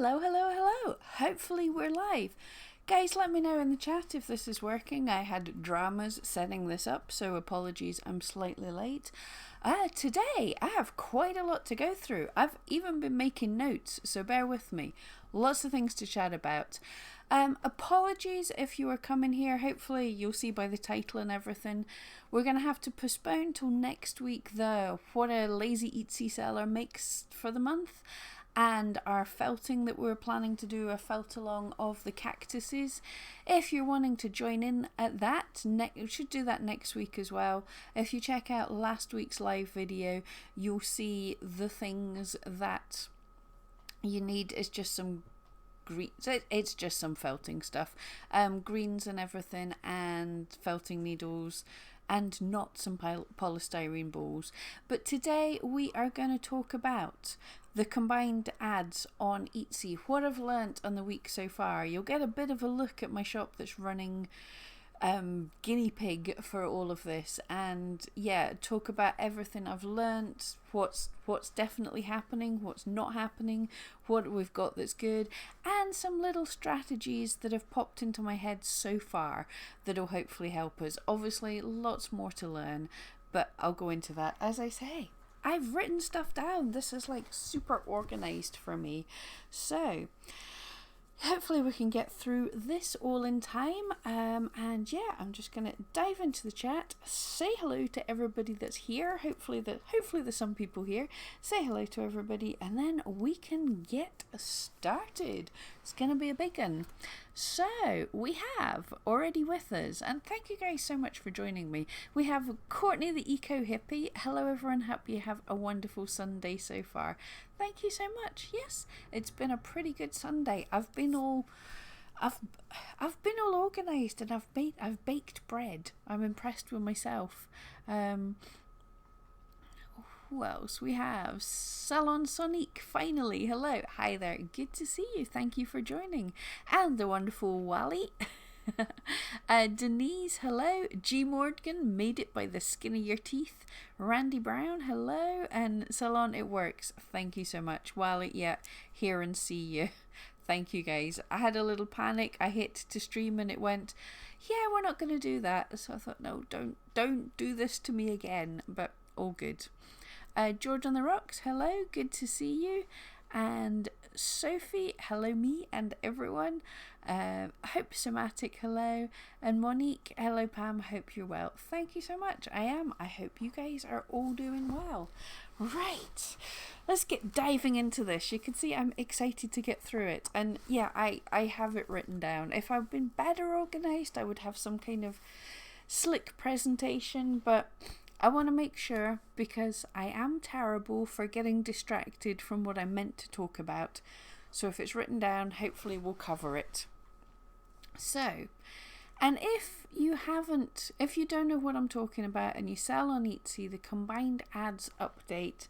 Hello, hello, hello. Hopefully we're live. Guys, let me know in the chat if this is working. I had dramas setting this up, so apologies I'm slightly late. Today I have quite a lot to go through. I've even been making notes, so bear with me. Lots of things to chat about. Apologies if you are coming here. Hopefully you'll see by the title and everything. We're going to have to postpone till next week the What a Lazy Etsy Seller Makes for the month, and our felting that we're planning to do, a felt along of the cactuses. If you're wanting to join in at that, we should do that next week as well. If you check out last week's live video, you'll see the things that you need is just some greens. It's just some felting stuff, greens and everything, and felting needles, and not some polystyrene balls. But today we are going to talk about the combined ads on Etsy, what I've learnt on the week so far. You'll get a bit of a look at my shop that's running guinea pig for all of this, and yeah, talk about everything I've learnt, what's definitely happening, what's not happening, what we've got that's good, and some little strategies that have popped into my head so far that'll hopefully help us. Obviously lots more to learn, but I'll go into that. As I say, I've written stuff down. This is like super organized for me, so hopefully we can get through this all in time. And yeah, I'm just gonna dive into the chat, say hello to everybody that's here. Hopefully there's some people here. Say hello to everybody, and then we can get started. It's gonna be a big one. So we have already with us, and thank you guys so much for joining me. We have Courtney the Eco Hippie. Hello everyone, hope you have a wonderful Sunday so far. Thank you so much. Yes, it's been a pretty good Sunday. I've been all organised, and I've baked bread. I'm impressed with myself. Who else? We have Salon Sonic, finally. Hello. Hi there. Good to see you. Thank you for joining. And the wonderful Wally. Denise, hello. G Morgan, made it by the skin of your teeth. Randy Brown, hello. And Salon, it works. Thank you so much. Wally, yeah, hear and see you. Thank you guys. I had a little panic. I hit to stream and it went, yeah, we're not going to do that. So I thought, no, don't do this to me again. But all good. George on the Rocks, hello, good to see you. And Sophie, hello me and everyone. Hope Somatic, hello. And Monique, hello Pam, hope you're well. Thank you so much. I am. I hope you guys are all doing well. Right, let's get diving into this. You can see I'm excited to get through it. And yeah, I have it written down. If I've been better organized, I would have some kind of slick presentation, but I want to make sure, because I am terrible for getting distracted from what I meant to talk about. So if it's written down, hopefully we'll cover it. So, and if you don't know what I'm talking about and you sell on Etsy, the combined ads update,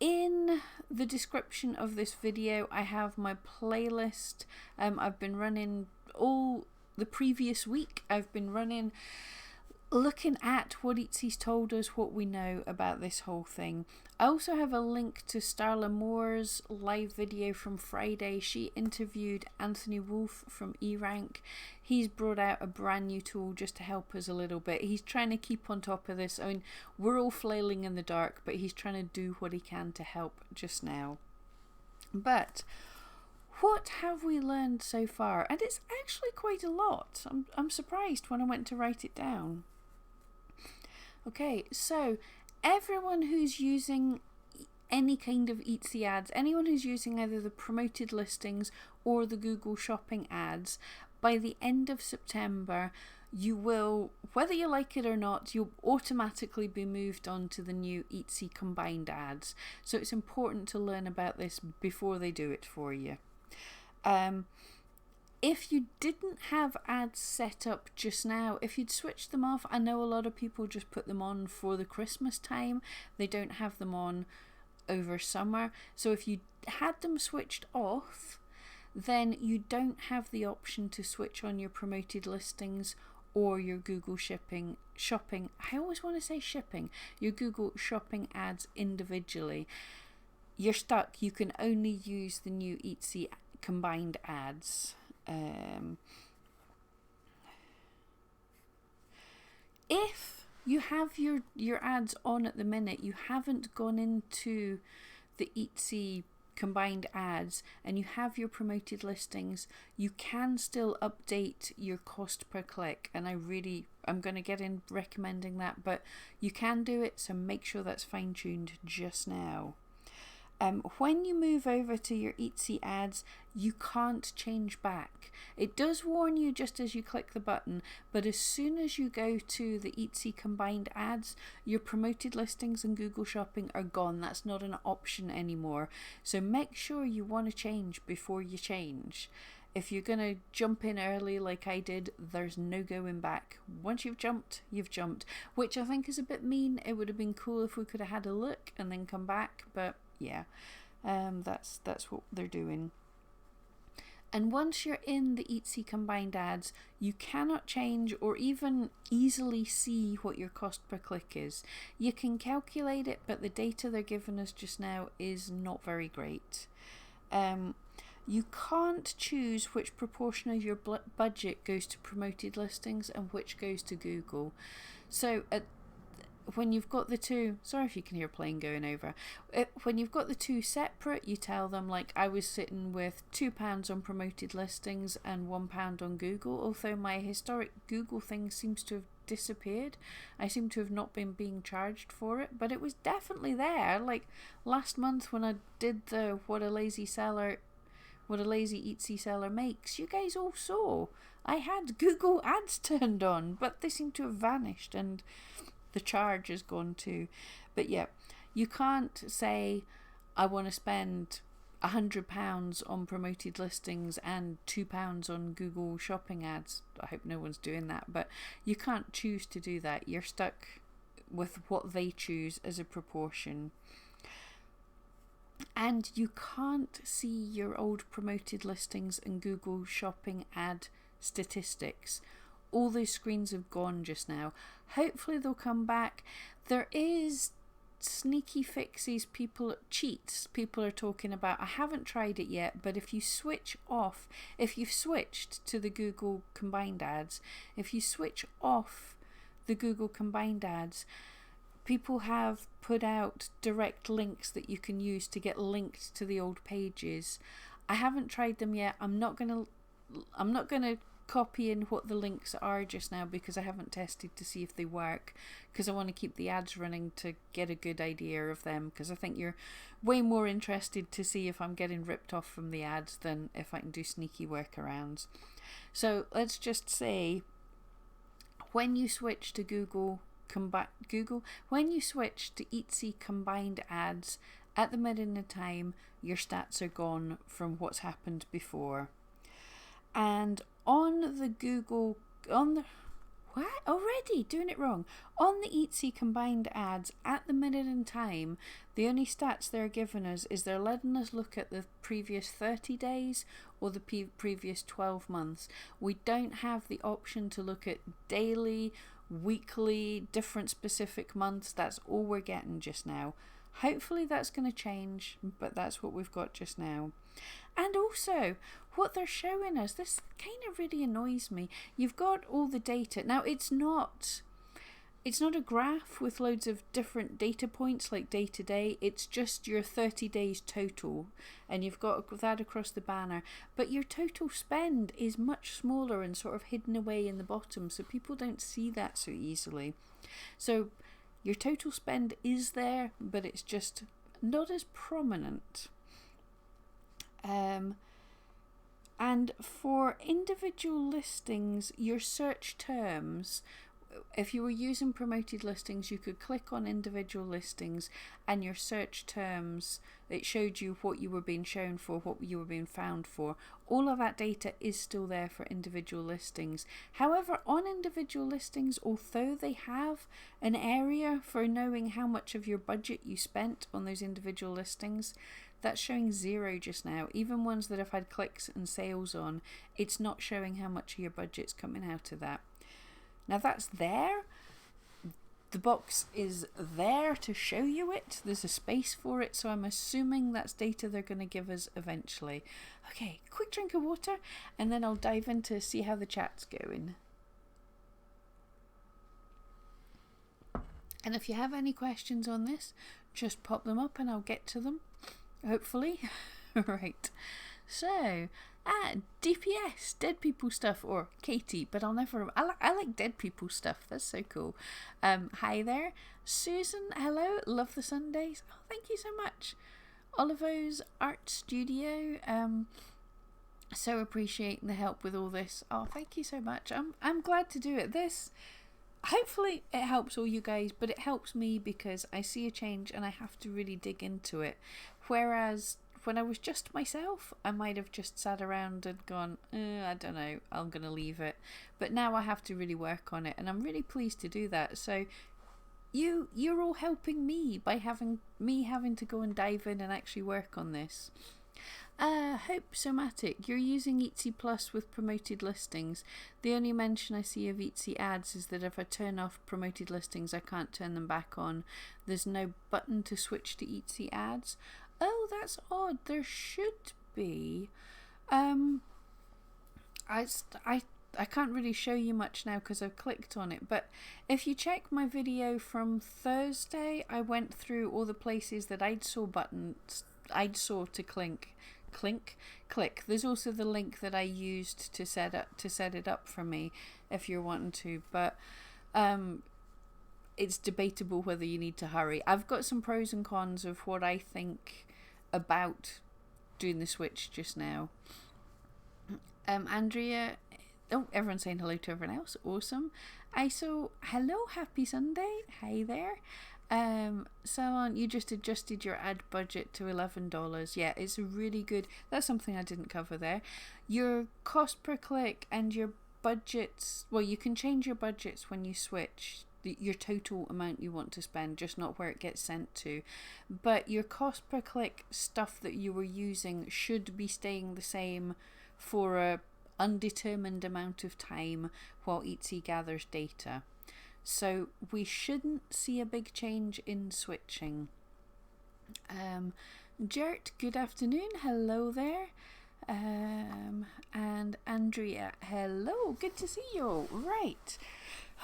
in the description of this video, I have my playlist. I've been running all the previous week. I've been running looking at what Etsy's told us, what we know about this whole thing. I also have a link to Starla Moore's live video from Friday. She interviewed Anthony Wolf from eRank. He's brought out a brand new tool just to help us a little bit. He's trying to keep on top of this. I mean, we're all flailing in the dark, but he's trying to do what he can to help just now. But what have we learned so far? And it's actually quite a lot. I'm surprised when I went to write it down. Okay, so everyone who's using any kind of Etsy ads, anyone who's using either the promoted listings or the Google Shopping ads, by the end of September, you will, whether you like it or not, you'll automatically be moved on to the new Etsy combined ads. So it's important to learn about this before they do it for you. If you didn't have ads set up just now, if you'd switched them off, I know a lot of people just put them on for the Christmas time. They don't have them on over summer. So if you had them switched off, then you don't have the option to switch on your promoted listings or your Google shopping. I always want to say shipping. Your Google Shopping ads individually. You're stuck. You can only use the new Etsy combined ads. If you have your ads on at the minute, you haven't gone into the Etsy combined ads and you have your promoted listings, you can still update your cost per click, and I'm going to get in recommending that, but you can do it, so make sure that's fine-tuned just now. When you move over to your Etsy ads, you can't change back. It does warn you just as you click the button, but as soon as you go to the Etsy combined ads, your promoted listings and Google Shopping are gone. That's not an option anymore. So make sure you want to change before you change. If you're going to jump in early like I did, there's no going back. Once you've jumped, which I think is a bit mean. It would have been cool if we could have had a look and then come back, but yeah, that's what they're doing. And once you're in the Etsy combined ads, you cannot change or even easily see what your cost per click is. You can calculate it, but the data they're giving us just now is not very great. You can't choose which proportion of your budget goes to promoted listings and which goes to Google. So when you've got the two, sorry if you can hear a plane going over, when you've got the two separate, you tell them, like, I was sitting with £2 on promoted listings and £1 on Google, although my historic Google thing seems to have disappeared. I seem to have not been being charged for it, but it was definitely there. Like last month when I did the what a lazy Etsy seller makes, you guys all saw I had Google ads turned on, but they seem to have vanished and the charge is gone too. But yeah, you can't say I want to spend £100 on promoted listings and £2 on Google Shopping ads. I hope no one's doing that, but you can't choose to do that. You're stuck with what they choose as a proportion. And you can't see your old promoted listings and Google Shopping ad statistics. All those screens have gone just now. Hopefully they'll come back. There is sneaky fixes, cheats people are talking about. I haven't tried it yet, but if you've switched to the Google combined ads, if you switch off the Google combined ads, people have put out direct links that you can use to get linked to the old pages. I haven't tried them yet. I'm not gonna copy in what the links are just now because I haven't tested to see if they work, because I want to keep the ads running to get a good idea of them, because I think you're way more interested to see if I'm getting ripped off from the ads than if I can do sneaky workarounds. So let's just say when you switch to when you switch to Etsy combined ads, at the minute in time your stats are gone from what's happened before. And on the Etsy combined ads, at the minute in time, the only stats they're giving us is they're letting us look at the previous 30 days or the previous 12 months. We don't have the option to look at daily, weekly, different specific months. That's all we're getting just now. Hopefully that's going to change, but that's what we've got just now. And also, what they're showing us, this kind of really annoys me. You've got all the data. Now, it's not a graph with loads of different data points like day to day. It's just your 30 days total, and you've got that across the banner. But your total spend is much smaller and sort of hidden away in the bottom, so people don't see that so easily. So your total spend is there, but it's just not as prominent. And for individual listings, your search terms, if you were using promoted listings, you could click on individual listings and your search terms, it showed you what you were being shown for, what you were being found for. All of that data is still there for individual listings. However, on individual listings, although they have an area for knowing how much of your budget you spent on those individual listings, that's showing 0 just now. Even ones that have had clicks and sales on, it's not showing how much of your budget's coming out of that. Now that's there. the box is there to show you it. There's a space for it, so I'm assuming that's data they're going to give us eventually. Okay, quick drink of water, and then I'll dive in to see how the chat's going. And if you have any questions on this, just pop them up and I'll get to them, hopefully. Right, so DPS, dead people stuff, or Katie, but I like dead people stuff. That's so cool. Hi there, Susan. Hello, love the Sundays. Oh, thank you so much. Olivo's Art Studio. So appreciating the help with all this. Oh, thank you so much. I'm glad to do it. This, hopefully it helps all you guys, but it helps me because I see a change and I have to really dig into it. Whereas when I was just myself, I might have just sat around and gone, I don't know, I'm going to leave it. But now I have to really work on it, and I'm really pleased to do that. So you're all helping me by having to go and dive in and actually work on this. Hope Somatic, you're using Etsy Plus with promoted listings. The only mention I see of Etsy ads is that if I turn off promoted listings, I can't turn them back on. There's no button to switch to Etsy ads. Oh, that's odd. There should be. I can't really show you much now because I've clicked on it, but if you check my video from Thursday, I went through all the places that I'd saw to click. There's also the link that I used to set it up for me if you're wanting to, but it's debatable whether you need to hurry. I've got some pros and cons of what I think about doing the switch just now. Andrea, everyone's saying hello to everyone else. Awesome. ISO, hello, happy Sunday. Hi there. Salon, you just adjusted your ad budget to $11. Yeah, it's really good. That's something I didn't cover there. Your cost per click and your budgets, well, you can change your budgets when you switch. Your total amount you want to spend, just not where it gets sent to. But your cost per click stuff that you were using should be staying the same for a undetermined amount of time while Etsy gathers data. So we shouldn't see a big change in switching. Gert, good afternoon. Hello there. And Andrea, hello. Good to see you. Right.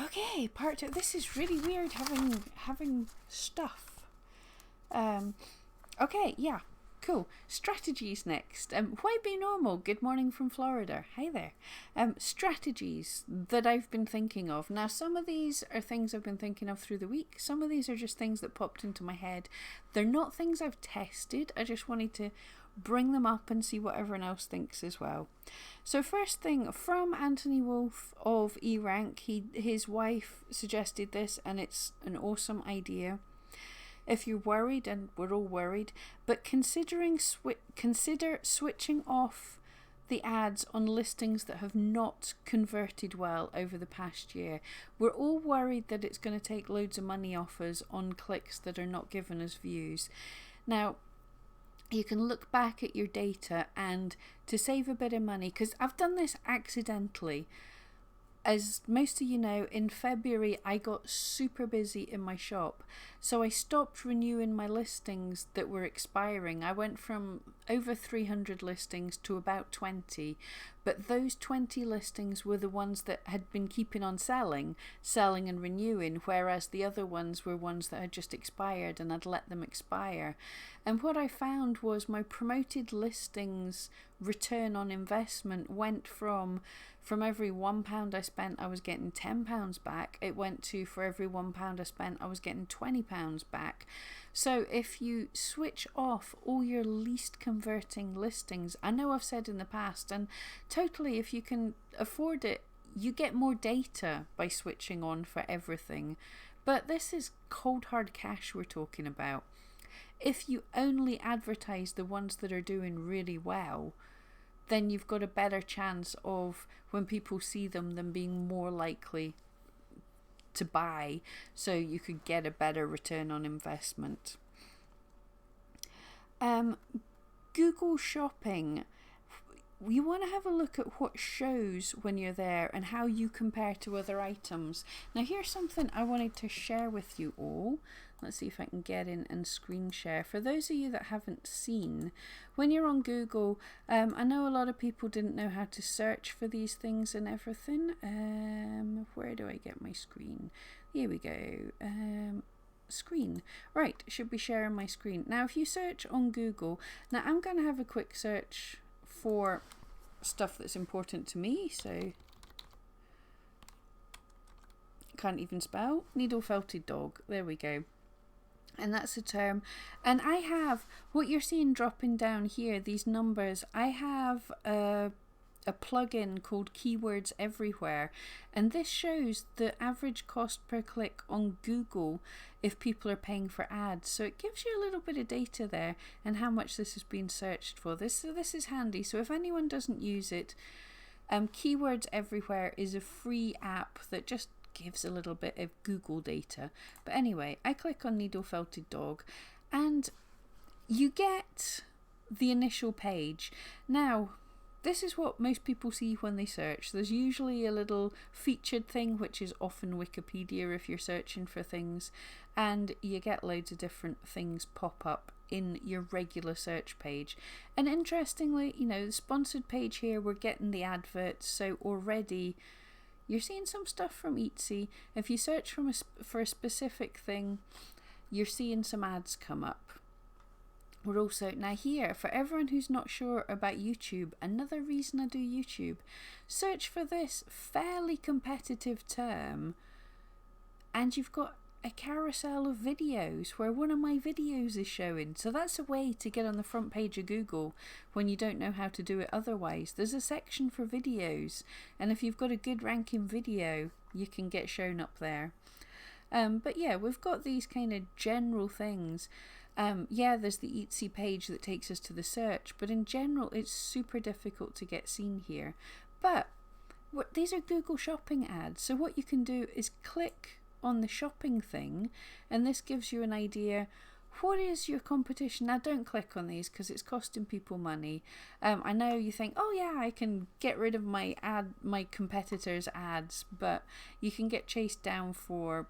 Okay, part two. This is really weird having stuff. Okay, yeah, cool. Strategies next. Why be normal? Good morning from Florida. Hi there. Strategies that I've been thinking of. Now, some of these are things I've been thinking of through the week. Some of these are just things that popped into my head. They're not things I've tested. I just wanted to bring them up and see what everyone else thinks as well. So first thing, from Anthony Wolf of eRank, his wife suggested this, and it's an awesome idea. If you're worried, and we're all worried, but consider switching off the ads on listings that have not converted well over the past year. We're all worried that it's going to take loads of money off us on clicks that are not given us views. Now, you can look back at your data, and to save a bit of money, because I've done this accidentally. As most of you know, in February I got super busy in my shop, so I stopped renewing my listings that were expiring. I went from over 300 listings to about 20, but those 20 listings were the ones that had been keeping on selling and renewing, whereas the other ones were ones that had just expired and I'd let them expire. And what I found was my promoted listings return on investment went from every £1 I spent, I was getting £10 back. It went to, for every £1 I spent, I was getting £20 back. So if you switch off all your least converting listings, I know I've said in the past, and totally, if you can afford it, you get more data by switching on for everything. But this is cold hard cash we're talking about. If you only advertise the ones that are doing really well, then you've got a better chance of, when people see them being more likely to buy, so you could get a better return on investment. Google Shopping. you want to have a look at what shows when you're there and how you compare to other items. Now here's something I wanted to share with you all. Let's see if I can get in and screen share. For those of you that haven't seen, when you're on Google, I know a lot of people didn't know how to search for these things and everything. Where do I get my screen? Here we go. Screen. Right, should be sharing my screen. Now if you search on Google, now I'm going to have a quick search for stuff that's important to me, so can't even spell. Needle felted dog, there we go. And that's a term. And I have what you're seeing dropping down here, these numbers. I have a plugin called Keywords Everywhere, and this shows the average cost per click on Google if people are paying for ads. So it gives you a little bit of data there and how much this has been searched for. This is handy. So if anyone doesn't use it, Keywords Everywhere is a free app that just gives a little bit of Google data. But anyway, I click on needle felted dog and you get the initial page. Now this is what most people see when they search. There's usually a little featured thing, which is often Wikipedia if you're searching for things, and you get loads of different things pop up in your regular search page. And interestingly, you know, the sponsored page here, we're getting the adverts, so already you're seeing some stuff from Etsy. If you search for a specific thing, you're seeing some ads come up. We're also, now here, for everyone who's not sure about YouTube, another reason I do YouTube, search for this fairly competitive term and you've got a carousel of videos where one of my videos is showing. So that's a way to get on the front page of Google when you don't know how to do it otherwise. There's a section for videos, and if you've got a good ranking video, you can get shown up there. But yeah, we've got these kind of general things. Yeah, there's the Etsy page that takes us to the search, but in general it's super difficult to get seen here. But these are Google shopping ads, so what you can do is click on the shopping thing and this gives you an idea. What is your competition? Now don't click on these because it's costing people money. I know you think, oh yeah, I can get rid of my competitors' ads, but you can get chased down for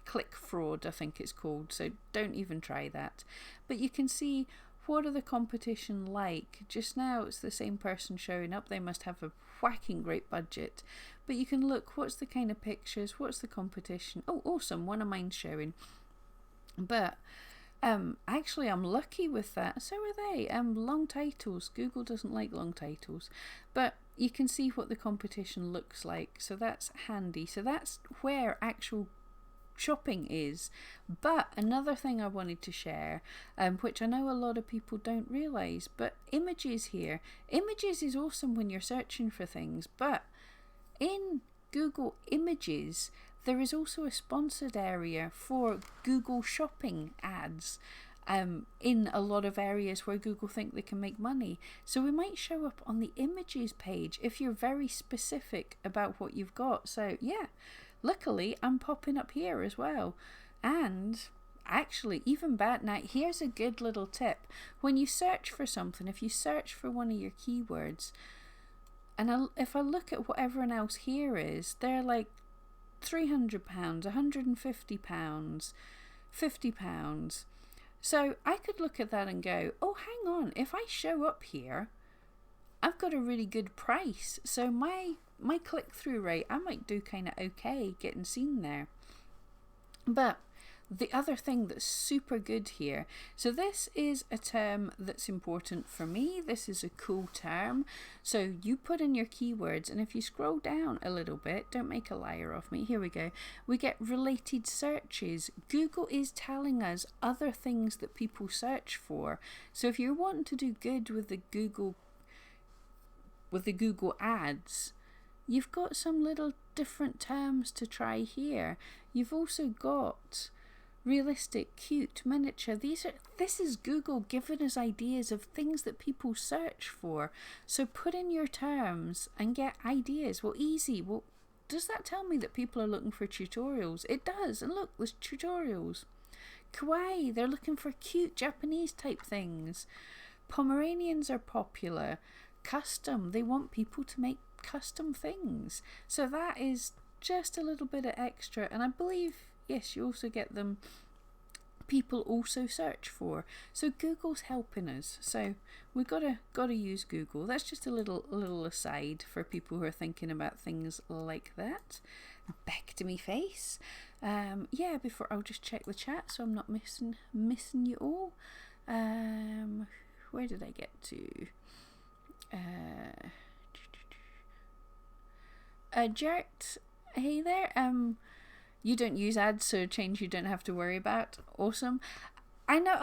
click fraud, I think it's called, so don't even try that. But you can see what are the competition like. Just now it's the same person showing up, they must have a whacking great budget, but you can look what's the kind of pictures, what's the competition. Oh awesome, one of mine's showing. But actually I'm lucky with that, so are they. Long titles, Google doesn't like long titles, but you can see what the competition looks like, so that's handy. So that's where actual shopping is. But another thing I wanted to share, which I know a lot of people don't realise, but images here. Images is awesome when you're searching for things, but in Google Images there is also a sponsored area for Google shopping ads in a lot of areas where Google think they can make money. So we might show up on the images page if you're very specific about what you've got. So yeah, luckily I'm popping up here as well. And actually even better, now here's a good little tip. When you search for something, if you search for one of your keywords, and if I look at what everyone else here is, they're like £300, £150, £50. So I could look at that and go, oh hang on, if I show up here I've got a really good price, so my click-through rate, I might do kind of okay getting seen there. But the other thing that's super good here, so this is a term that's important for me. This is a cool term. So you put in your keywords, and if you scroll down a little bit, don't make a liar of me, here we go, we get related searches. Google is telling us other things that people search for. So if you're wanting to do good with the Google ads, you've got some little different terms to try here. You've also got realistic, cute, miniature. This is Google giving us ideas of things that people search for. So put in your terms and get ideas. Well, easy. Well, does that tell me that people are looking for tutorials? It does. And look, there's tutorials. Kawaii, they're looking for cute Japanese type things. Pomeranians are popular. custom. They want people to make custom things. So that is just a little bit of extra. And I believe, yes, you also get them, people also search for. So Google's helping us. So we've gotta use Google. That's just a little aside for people who are thinking about things like that. Back to me face. Before I'll just check the chat so I'm not missing you all. Where did I get to? Jert, hey there. You don't use ads, so change you don't have to worry about. Awesome. I know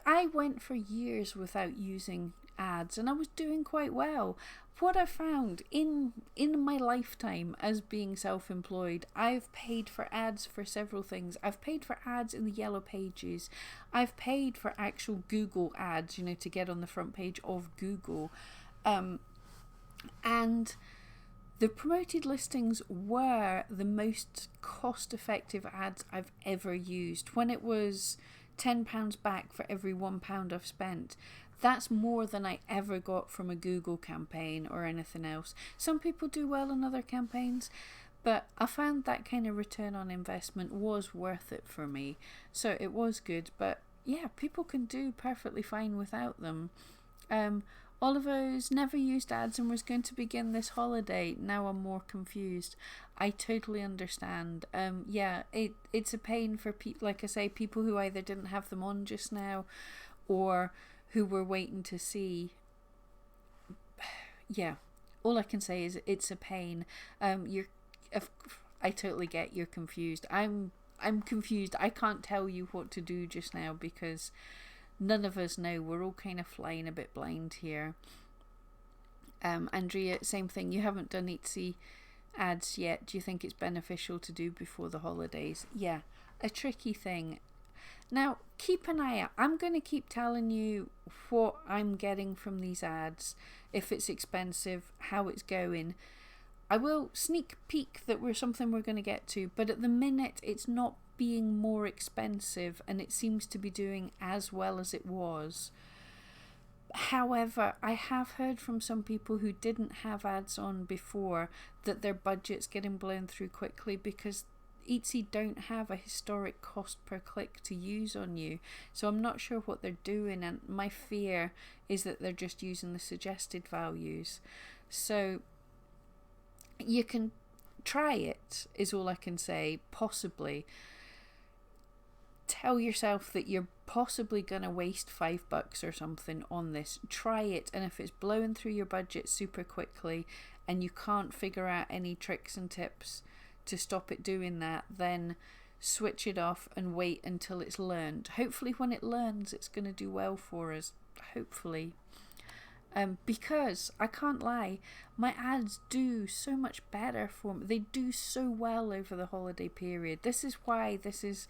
I went for years without using ads, and I was doing quite well. What I found in my lifetime as being self-employed, I've paid for ads for several things. I've paid for ads in the Yellow Pages. I've paid for actual Google ads, to get on the front page of Google. And the promoted listings were the most cost-effective ads I've ever used. When it was £10 back for every £1 I've spent, that's more than I ever got from a Google campaign or anything else. Some people do well in other campaigns, but I found that kind of return on investment was worth it for me. So it was good, but yeah, people can do perfectly fine without them. Oliver's never used ads and was going to begin this holiday. Now I'm more confused. I totally understand. It's a pain for people, like I say, people who either didn't have them on just now or who were waiting to see. Yeah, all I can say is it's a pain. I totally get you're confused. I'm confused. I can't tell you what to do just now because none of us know. We're all kind of flying a bit blind here. Andrea, same thing. You haven't done Etsy ads yet. Do you think it's beneficial to do before the holidays? Yeah, a tricky thing. Now, keep an eye out. I'm going to keep telling you what I'm getting from these ads, if it's expensive, how it's going. I will sneak peek that we're going to get to, but at the minute it's not being more expensive and it seems to be doing as well as it was. However, I have heard from some people who didn't have ads on before that their budget's getting blown through quickly because Etsy don't have a historic cost per click to use on you. So I'm not sure what they're doing, and my fear is that they're just using the suggested values. So you can try it, is all I can say. Possibly tell yourself that you're possibly gonna waste $5 or something on this. Try it, and if it's blowing through your budget super quickly and you can't figure out any tricks and tips to stop it doing that, then switch it off and wait until it's learned. Hopefully when it learns, it's going to do well for us. Hopefully. Because I can't lie, my ads do so much better for me. They do so well over the holiday period. This is why this is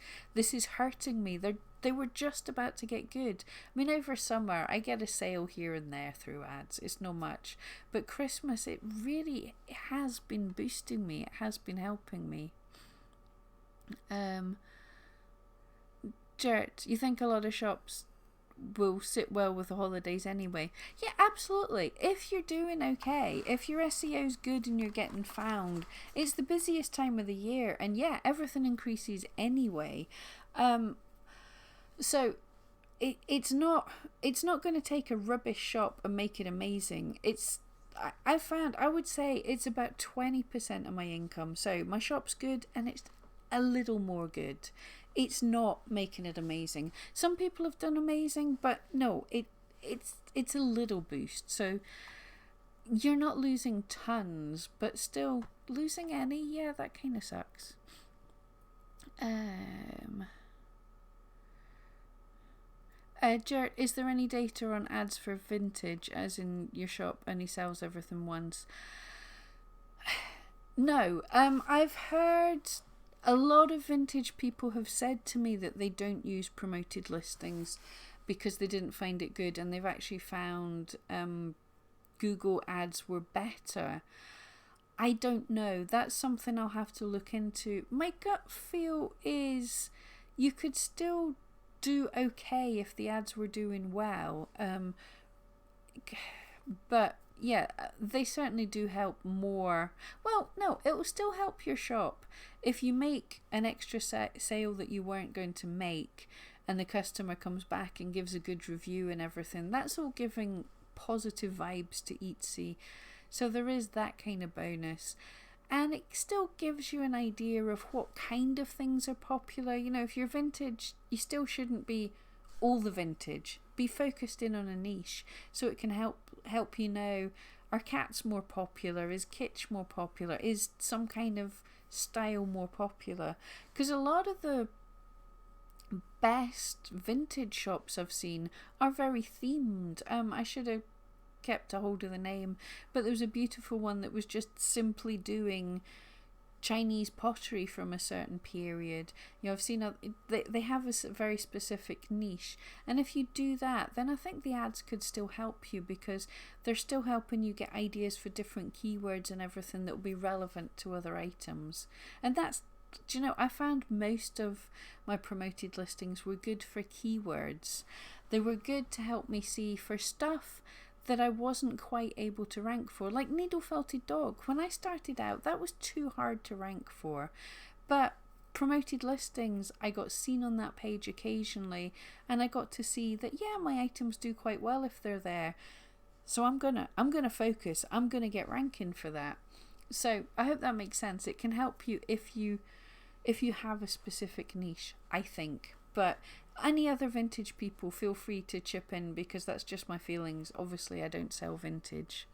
hurting me. They were just about to get good. I mean, over summer I get a sale here and there through ads. It's not much, but Christmas it really has been boosting me. It has been helping me. Gert, you think a lot of shops will sit well with the holidays anyway? Yeah, absolutely. If you're doing okay, if your SEO's good and you're getting found, it's the busiest time of the year, and yeah, everything increases anyway. So it's not going to take a rubbish shop and make it amazing. I found, I would say it's about 20% of my income. So my shop's good and it's a little more good. It's not making it amazing. Some people have done amazing, but no, it's a little boost. So you're not losing tons, but still losing any, yeah, that kind of sucks. Gert, is there any data on ads for vintage, as in your shop only sells everything once? No, I've heard a lot of vintage people have said to me that they don't use promoted listings because they didn't find it good, and they've actually found Google ads were better. I don't know. That's something I'll have to look into. My gut feel is you could still do okay if the ads were doing well. But yeah, they certainly do help more. Well, no, it will still help your shop. If you make an extra sale that you weren't going to make, and the customer comes back and gives a good review and everything, that's all giving positive vibes to Etsy. So there is that kind of bonus. And it still gives you an idea of what kind of things are popular. You know, if you're vintage, you still shouldn't be all the vintage. Be focused in on a niche, so it can help you know, are cats more popular? Is kitsch more popular? Is some kind of style more popular? Because a lot of the best vintage shops I've seen are very themed. I should have kept a hold of the name, but there was a beautiful one that was just simply doing Chinese pottery from a certain period. You know, I've seen they have a very specific niche, and if you do that, then I think the ads could still help you, because they're still helping you get ideas for different keywords and everything that will be relevant to other items. And that's, do you know, I found most of my promoted listings were good for keywords. They were good to help me see for stuff that I wasn't quite able to rank for, like needle felted dog. When I started out, that was too hard to rank for, but promoted listings, I got seen on that page occasionally, and I got to see that, yeah, my items do quite well if they're there. So I'm gonna focus. I'm gonna get ranking for that. So I hope that makes sense. It can help you if you have a specific niche, I think. But any other vintage people, feel free to chip in, because that's just my feelings. Obviously, I don't sell vintage.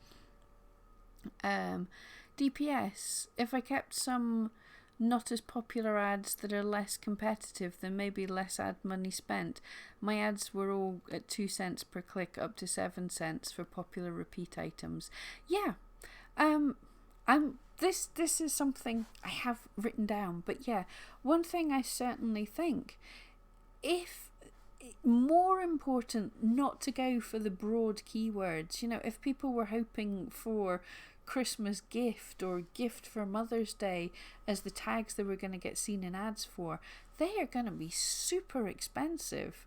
DPS, if I kept some not as popular ads that are less competitive, then maybe less ad money spent. My ads were all at 2 cents per click, up to 7 cents for popular repeat items. Yeah. This is something I have written down, but yeah, one thing I certainly think, if more important not to go for the broad keywords. You know, if people were hoping for Christmas gift or gift for Mother's Day as the tags they were going to get seen in ads for, they are going to be super expensive.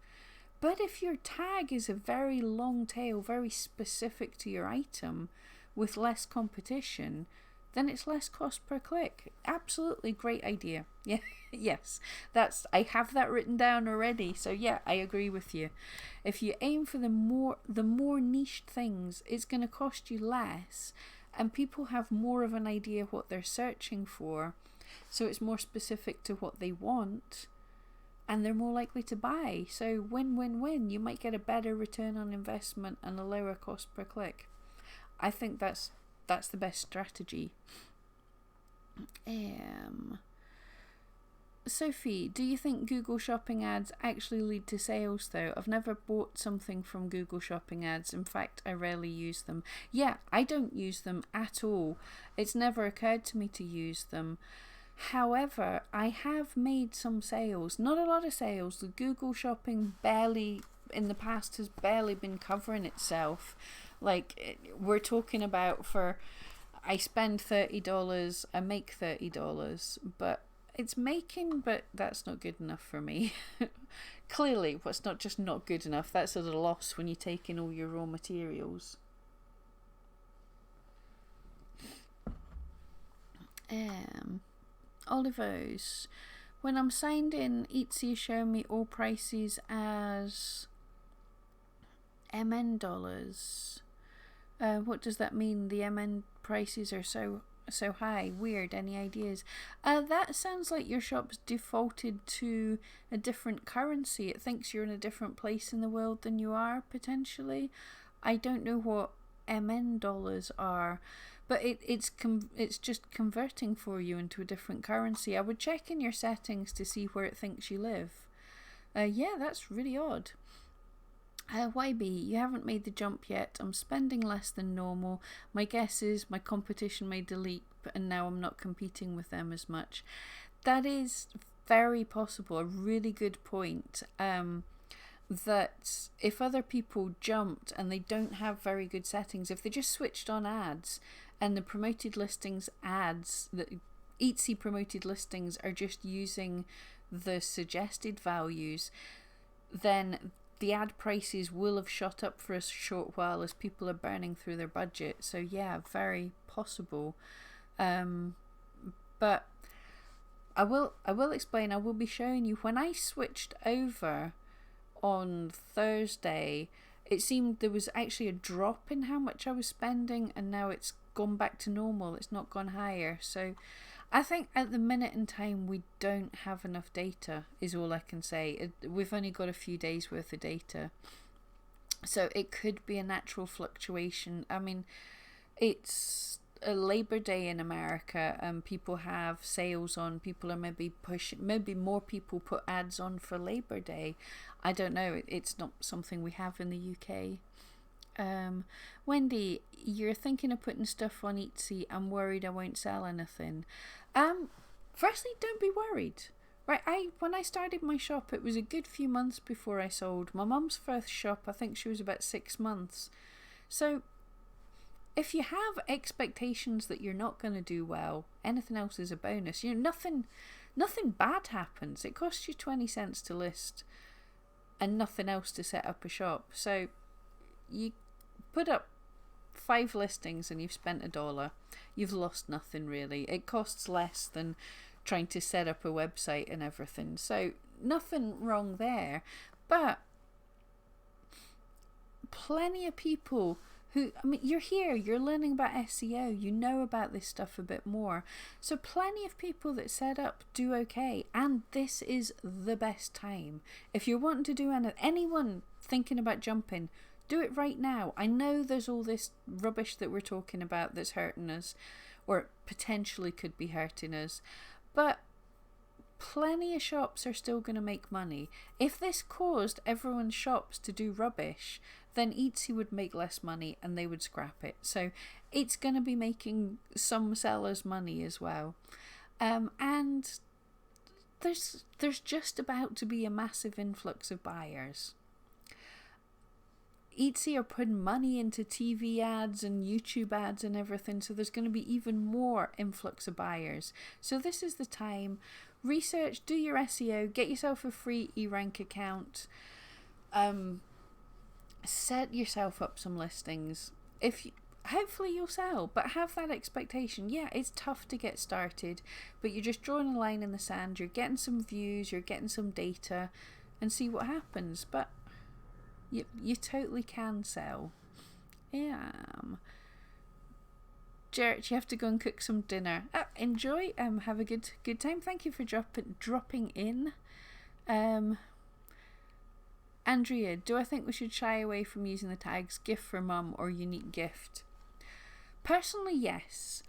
But if your tag is a very long tail, very specific to your item, with less competition, then it's less cost per click. Absolutely great idea. Yeah, yes, I have that written down already. So yeah, I agree with you. If you aim for the more niched things, it's going to cost you less, and people have more of an idea what they're searching for. So it's more specific to what they want, and they're more likely to buy. So win-win-win. You might get a better return on investment and a lower cost per click. I think that's the best strategy. Sophie, do you think Google Shopping ads actually lead to sales though? I've never bought something from Google Shopping ads. In fact, I rarely use them. Yeah, I don't use them at all. It's never occurred to me to use them. However, I have made some sales. Not a lot of sales. The Google Shopping in the past has barely been covering itself. Like, we're talking about, I spend $30, I make $30, but it's making, but that's not good enough for me. Clearly, what's not just not good enough, that's at a loss when you take in all your raw materials. Olivos, when I'm signed in, Etsy is showing me all prices as MN dollars. What does that mean? The MN prices are so high. Weird. Any ideas? That sounds like your shop's defaulted to a different currency. It thinks you're in a different place in the world than you are, potentially. I don't know what MN dollars are, but it's just converting for you into a different currency. I would check in your settings to see where it thinks you live. Yeah, that's really odd. YB, you haven't made the jump yet. I'm spending less than normal. My guess is my competition made the leap and now I'm not competing with them as much. That is very possible. A really good point. That if other people jumped and they don't have very good settings, if they just switched on ads and the promoted listings ads, the Etsy promoted listings are just using the suggested values, then the ad prices will have shot up for a short while as people are burning through their budget. So yeah, very possible. But I will explain. I will be showing you when I switched over on Thursday. It seemed there was actually a drop in how much I was spending, and now it's gone back to normal. It's not gone higher. So I think at the minute in time we don't have enough data, is all I can say. We've only got a few days worth of data, so it could be a natural fluctuation. I mean, it's a Labor Day in America, and people have sales on. People are maybe more people put ads on for Labor Day. I don't know. It's not something we have in the UK. Wendy, you're thinking of putting stuff on Etsy. I'm worried I won't sell anything. Firstly, don't be worried. Right, when I started my shop, it was a good few months before I sold. My mum's first shop, I think she was about 6 months. So if you have expectations that you're not going to do well, anything else is a bonus. Nothing bad happens. It costs you 20 cents to list and nothing else to set up a shop. So you put up 5 listings and you've spent $1. You've lost nothing really. It costs less than trying to set up a website and everything. So nothing wrong there. But plenty of people you're here, you're learning about SEO, you know about this stuff a bit more. So plenty of people that set up do okay, and this is the best time. If you're wanting to do anyone thinking about jumping, do it right now. I know there's all this rubbish that we're talking about that's hurting us, or potentially could be hurting us, but plenty of shops are still going to make money. If this caused everyone's shops to do rubbish, then Etsy would make less money and they would scrap it. So it's going to be making some sellers money as well. And there's just about to be a massive influx of buyers. Etsy are putting money into TV ads and YouTube ads and everything, so there's going to be even more influx of buyers. So this is the time. Research, do your SEO, get yourself a free eRank account. Set yourself up some listings. Hopefully you'll sell, but have that expectation. Yeah, it's tough to get started, but you're just drawing a line in the sand. You're getting some views, you're getting some data, and see what happens. But you totally can sell. Yeah. Gert, you have to go and cook some dinner. Enjoy. Have a good time. Thank you for dropping in. Andrea, do I think we should shy away from using the tags gift for mum or unique gift? Personally, yes.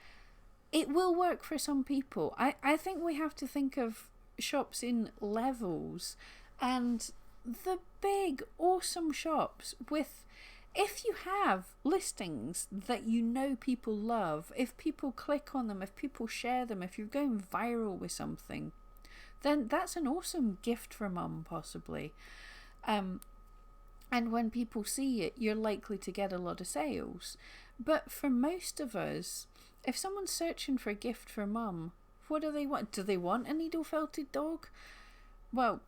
It will work for some people. I think we have to think of shops in levels, and the big, awesome shops with, if you have listings that you know people love, if people click on them, if people share them, if you're going viral with something, then that's an awesome gift for mum, possibly. And when people see it, you're likely to get a lot of sales. But for most of us, if someone's searching for a gift for mum, what do they want? Do they want a needle-felted dog? Well,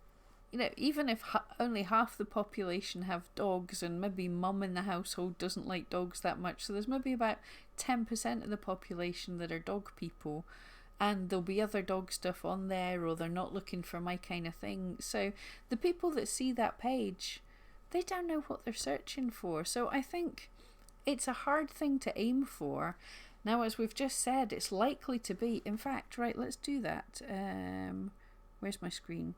even if only half the population have dogs, and maybe mum in the household doesn't like dogs that much, so there's maybe about 10% of the population that are dog people, and there'll be other dog stuff on there, or they're not looking for my kind of thing. So the people that see that page, they don't know what they're searching for. So I think it's a hard thing to aim for. Now, as we've just said, it's likely to be, in fact, right, let's do that. Where's my screen?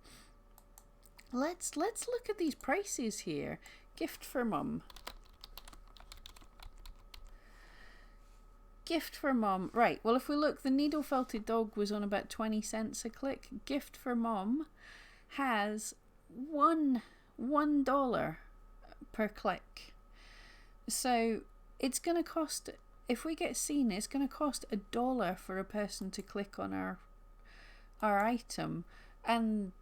Let's look at these prices here. Gift for mum. Gift for mum. Right, well, if we look, the needle felted dog was on about 20 cents a click. Gift for mum has $1 per click. So it's going to cost, if we get seen, it's going to cost $1 for a person to click on our item. And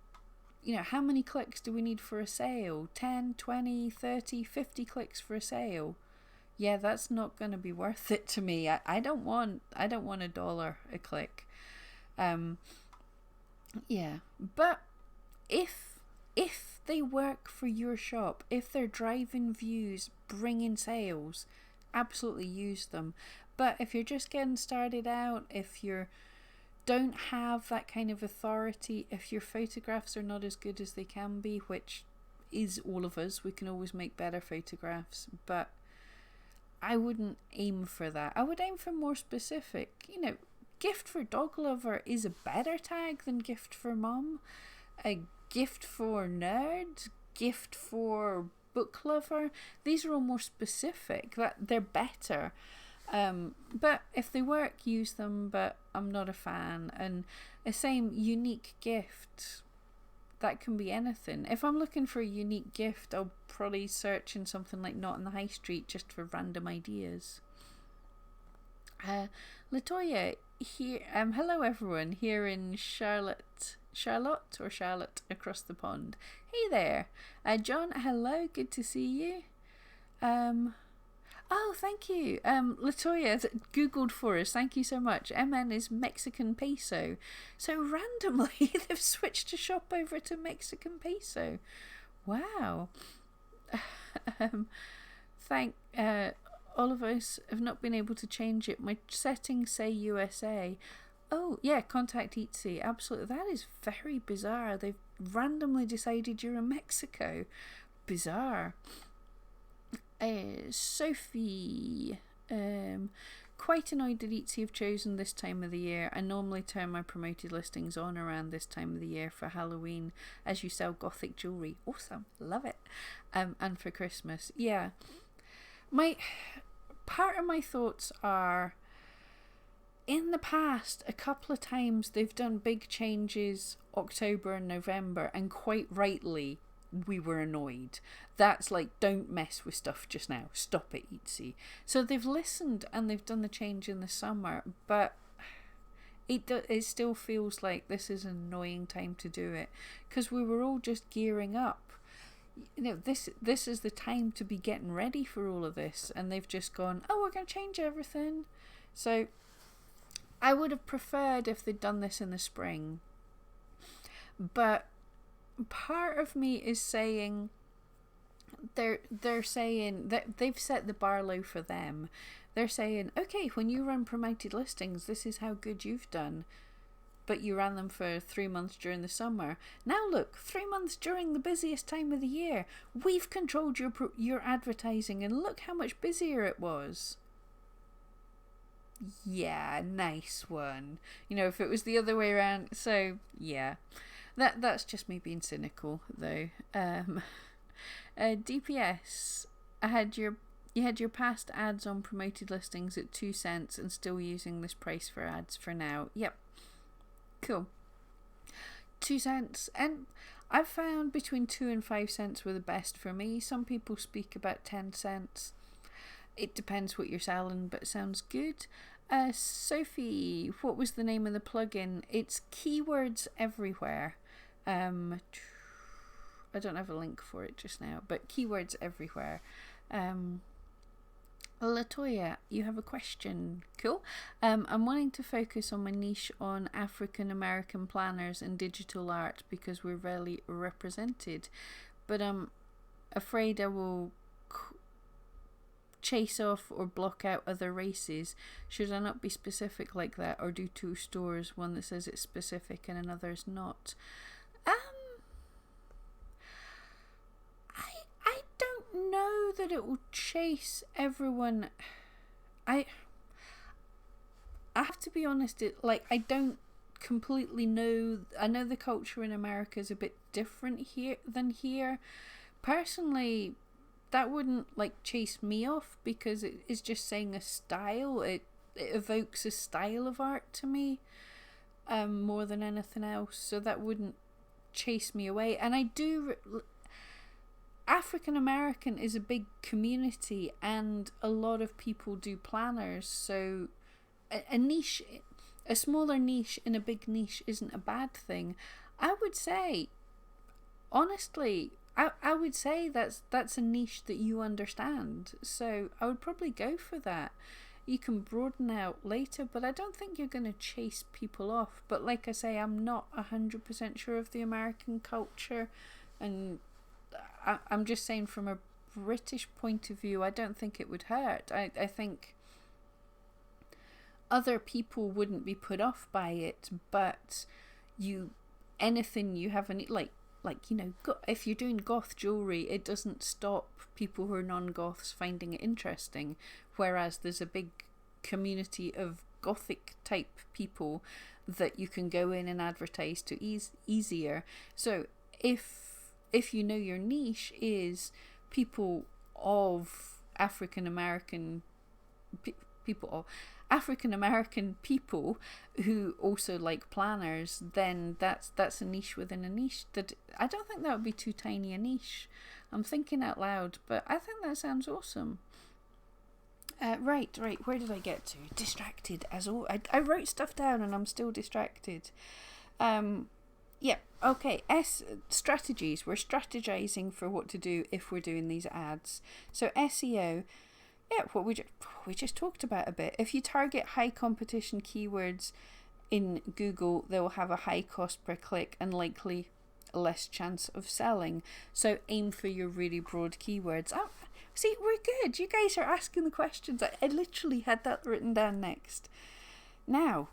how many clicks do we need for a sale? 10, 20, 30, 50 clicks for a sale. Yeah, that's not going to be worth it to me. I don't want $1 a click. Yeah, but if they work for your shop, if they're driving views, bringing sales, absolutely use them. But if you're just getting started out, if you don't have that kind of authority, if your photographs are not as good as they can be, which is all of us, we can always make better photographs, but I wouldn't aim for that. I would aim for more specific, gift for dog lover is a better tag than gift for mum. A gift for nerd, gift for book lover, these are all more specific, that they're better. But if they work, use them, but I'm not a fan. And the same unique gift, that can be anything. If I'm looking for a unique gift, I'll probably search in something like Not in the High Street just for random ideas. Latoya here, hello everyone here in Charlotte across the pond. Hey there. John, hello, good to see you. Oh, thank you. Latoya googled for us, thank you so much. MN is Mexican peso. So randomly they've switched to shop over to Mexican peso. Wow. All of us have not been able to change it. My settings say USA. Oh, yeah, contact Etsy. Absolutely. That is very bizarre. They've randomly decided you're in Mexico. Bizarre. Sophie. Quite annoyed that Etsy have chosen this time of the year. I normally turn my promoted listings on around this time of the year for Halloween as you sell gothic jewellery. Awesome. Love it. And for Christmas. Yeah. Part of my thoughts are, in the past, a couple of times they've done big changes October and November, and quite rightly we were annoyed. That's like, don't mess with stuff just now, stop it, Etsy. So they've listened and they've done the change in the summer, but it still feels like this is an annoying time to do it, because we were all just gearing up. This is the time to be getting ready for all of this, and they've just gone, oh, we're going to change everything. So I would have preferred if they'd done this in the spring, but part of me is saying they're saying that they've set the bar low for them. They're saying, okay, when you run promoted listings, this is how good you've done. But you ran them for 3 months during the summer. Now look, 3 months during the busiest time of the year. We've controlled your advertising, and look how much busier it was. Yeah, nice one. If it was the other way around. So yeah, that's just me being cynical though. DPS, you had your past ads on promoted listings at 2 cents and still using this price for ads for now. Yep. Cool. 2 cents, and I've found between 2 and 5 cents were the best for me. Some people speak about 10 cents. It depends what you're selling, but it sounds good. Sophie, what was the name of the plugin? It's Keywords Everywhere. I don't have a link for it just now, but Keywords Everywhere. Latoya, you have a question. Cool. I'm wanting to focus on my niche on African American planners and digital art because we're rarely represented, but I'm afraid I will chase off or block out other races. Should I not be specific like that, or do 2 stores, one that says it's specific and another is not? I don't know that it will chase everyone. I have to be honest, I don't completely know. I know the culture in America is a bit different here than here. Personally, that wouldn't chase me off because it is just saying a style. It evokes a style of art to me more than anything else. So that wouldn't chase me away. And I do. African American is a big community, and a lot of people do planners. So a niche, a smaller niche in a big niche isn't a bad thing. I would say, honestly, I would say that's a niche that you understand. So I would probably go for that. You can broaden out later, but I don't think you're going to chase people off. But like I say, I'm not 100% sure of the American culture, and I'm just saying from a British point of view, I don't think it would hurt. I think other people wouldn't be put off by it, but anything you have any like if you're doing goth jewelry, it doesn't stop people who are non-goths finding it interesting, whereas there's a big community of gothic type people that you can go in and advertise to easier. So if you know your niche is people of African American people who also like planners, then that's a niche within a niche. That I don't think that would be too tiny a niche. I'm thinking out loud, but I think that sounds awesome. Right, where did I get to? Distracted as all. I wrote stuff down and I'm still distracted. Yeah, okay, strategies. We're strategizing for what to do if we're doing these ads. So SEO, yeah, what we just talked about a bit. If you target high competition keywords in Google, they will have a high cost per click and likely less chance of selling. So aim for your really broad keywords. See, we're good. You guys are asking the questions. I literally had that written down next. Now,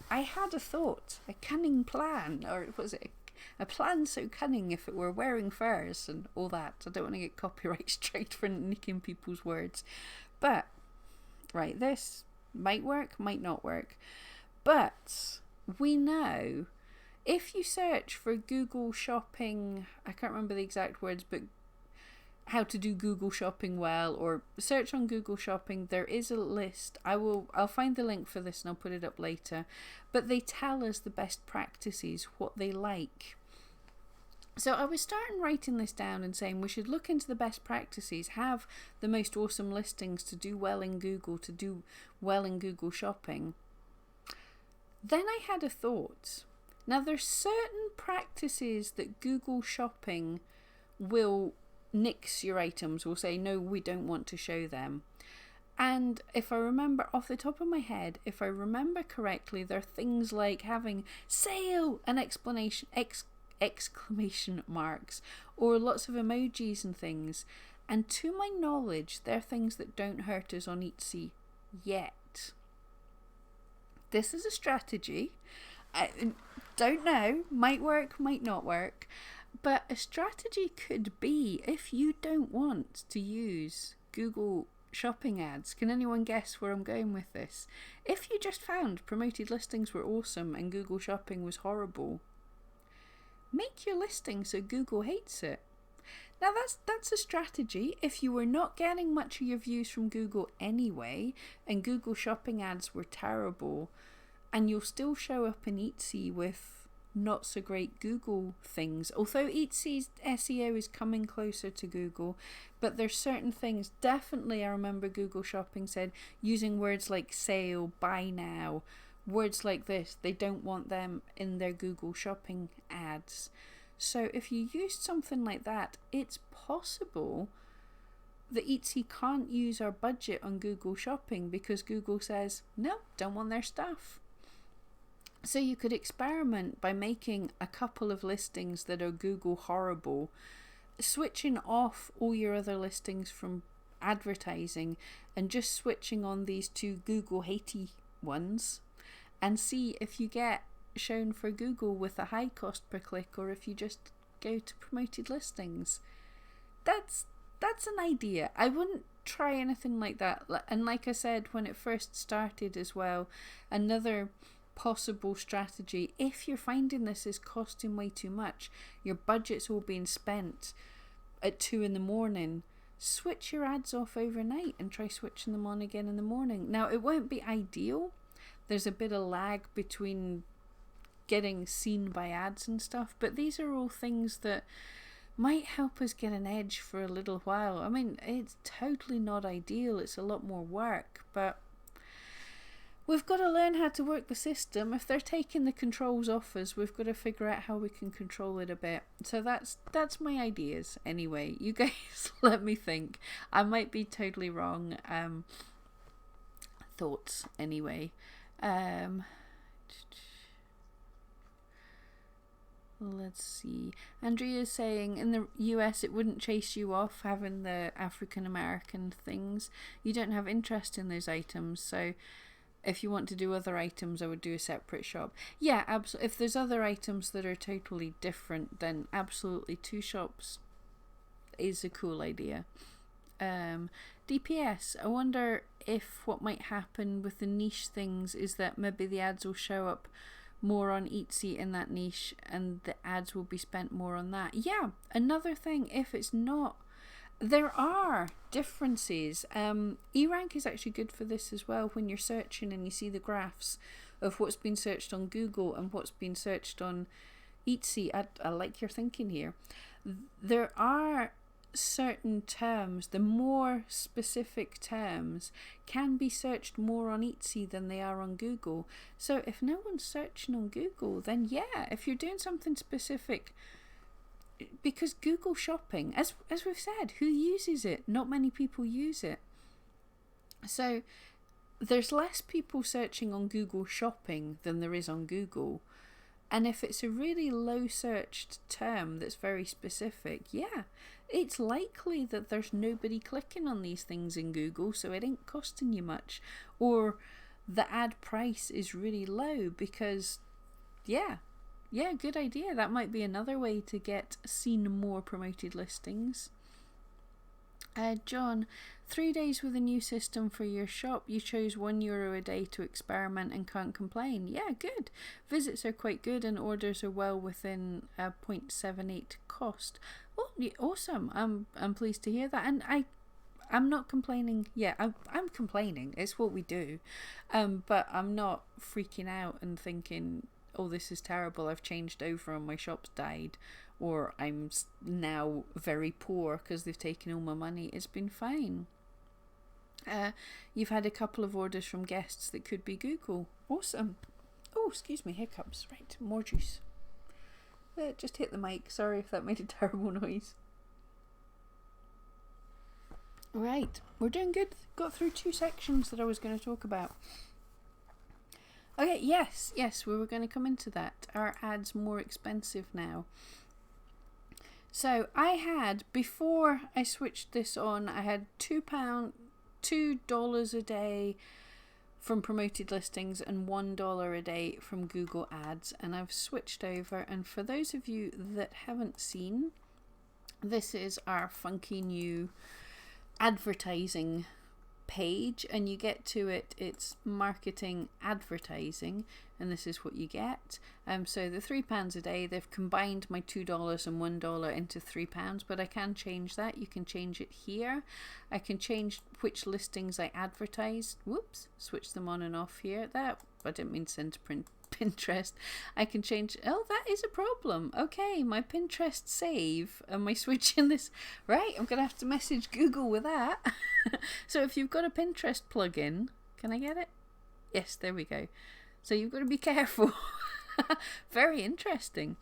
I had a thought, a cunning plan, or was it a plan so cunning if it were wearing furs and all that. I don't want to get copyright straight for nicking people's words. But, right, this might work, might not work. But we know if you search for Google Shopping, I can't remember the exact words, but how to do Google Shopping well, or search on Google Shopping, there is a list. I'll find the link for this and I'll put it up later, but they tell us the best practices, what they like. So I was starting writing this down and saying we should look into the best practices, have the most awesome listings to do well in Google, to do well in Google Shopping. Then I had a thought. Now there's certain practices that Google Shopping will nix your items, will say no, we don't want to show them. And if I remember off the top of my head, if I remember correctly, there are things like having sale and exclamation marks, or lots of emojis and things. And to my knowledge, they're things that don't hurt us on Etsy yet. This is a strategy. I don't know, might work, might not work. But a strategy could be, if you don't want to use Google Shopping ads, can anyone guess where I'm going with this? If you just found promoted listings were awesome and Google Shopping was horrible, make your listing so Google hates it. Now that's a strategy. If you were not getting much of your views from Google anyway, and Google Shopping ads were terrible, and you'll still show up in Etsy with not so great Google things, although Etsy's SEO is coming closer to Google, but there's certain things. Definitely I remember Google Shopping said using words like sale, buy now, words like this, they don't want them in their Google Shopping ads. So if you used something like that, it's possible that Etsy can't use our budget on Google Shopping because Google says no, don't want their stuff. So you could experiment by making a couple of listings that are Google horrible, switching off all your other listings from advertising and just switching on these two Google hatey ones, and see if you get shown for Google with a high cost per click, or if you just go to promoted listings. That's an idea. I wouldn't try anything like that. And like I said when it first started as well, another possible strategy, if you're finding this is costing way too much, your budget's all being spent at 2 a.m, switch your ads off overnight and try switching them on again in the morning. Now it won't be ideal, there's a bit of lag between getting seen by ads and stuff, but these are all things that might help us get an edge for a little while. I mean, it's totally not ideal, it's a lot more work, but we've got to learn how to work the system. If they're taking the controls off us, we've got to figure out how we can control it a bit. So that's my ideas anyway. You guys let me think. I might be totally wrong. Thoughts anyway. Let's see. Andrea is saying in the US it wouldn't chase you off having the African American things. You don't have interest in those items, so if you want to do other items, I would do a separate shop. Yeah, absolutely. If there's other items that are totally different, then absolutely 2 shops is a cool idea. DPS, I wonder if what might happen with the niche things is that maybe the ads will show up more on Etsy in that niche and the ads will be spent more on that. Yeah, another thing, if it's not, there are differences. eRank is actually good for this as well. When you're searching and you see the graphs of what's been searched on Google and what's been searched on Etsy, I like your thinking here. There are certain terms, the more specific terms can be searched more on Etsy than they are on Google. So if no one's searching on Google, then yeah, if you're doing something specific, because Google Shopping, as we've said, who uses it? Not many people use it. So there's less people searching on Google Shopping than there is on Google. And if it's a really low searched term that's very specific, yeah, it's likely that there's nobody clicking on these things in Google, so it ain't costing you much. Or the ad price is really low because, yeah, good idea. That might be another way to get seen more promoted listings. John, 3 days with a new system for your shop. You chose €1 a day to experiment and can't complain. Yeah, good. Visits are quite good and orders are well within a 0.78 cost. Oh, awesome. I'm pleased to hear that. And I'm not complaining. Yeah, I'm complaining. It's what we do. But I'm not freaking out and thinking, oh, this is terrible. I've changed over and my shop's died. Or I'm now very poor because they've taken all my money. It's been fine. You've had a couple of orders from guests that could be Google. Awesome. Oh, excuse me, hiccups. Right, more juice. Just hit the mic. Sorry if that made a terrible noise. Right, we're doing good. Got through 2 sections that I was going to talk about. Okay, yes, we were going to come into that. Are ads more expensive now? So I had, before I switched this on, I had $2 a day from promoted listings and $1 a day from Google Ads, and I've switched over. And for those of you that haven't seen, this is our funky new advertising page, and you get to it's marketing advertising, and this is what you get. So the £3 a day, they've combined my $2 and $1 into £3, but I can change that. You can change it here. I can change which listings I advertise. Whoops, switch them on and off here. That I didn't mean to send to Pinterest. I can change. Oh, that is a problem. Okay, my Pinterest save. Am I switching this? Right, I'm gonna have to message Google with that. So if you've got a Pinterest plugin, can I get it? Yes, there we go. So you've got to be careful. Very interesting.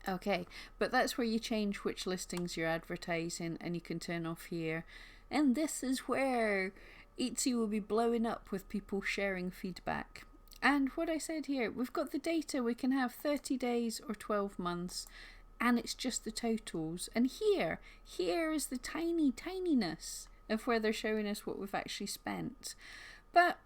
Okay, but that's where you change which listings you're advertising, and you can turn off here. And this is where Etsy will be blowing up with people sharing feedback. And what I said here, we've got the data. We can have 30 days or 12 months, and it's just the totals. And here is the tininess of where they're showing us what we've actually spent. But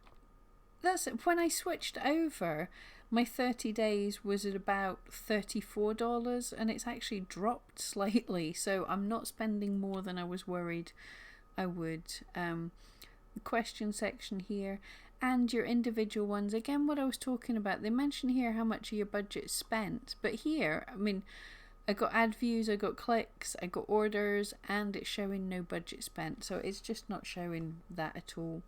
that's when I switched over, my 30 days was at about $34, and it's actually dropped slightly, so I'm not spending more than I was worried I would. The question section here and your individual ones, again, what I was talking about, they mention here how much of your budget spent, but here, I mean, I got ad views, I got clicks, I got orders, and it's showing no budget spent, so it's just not showing that at all.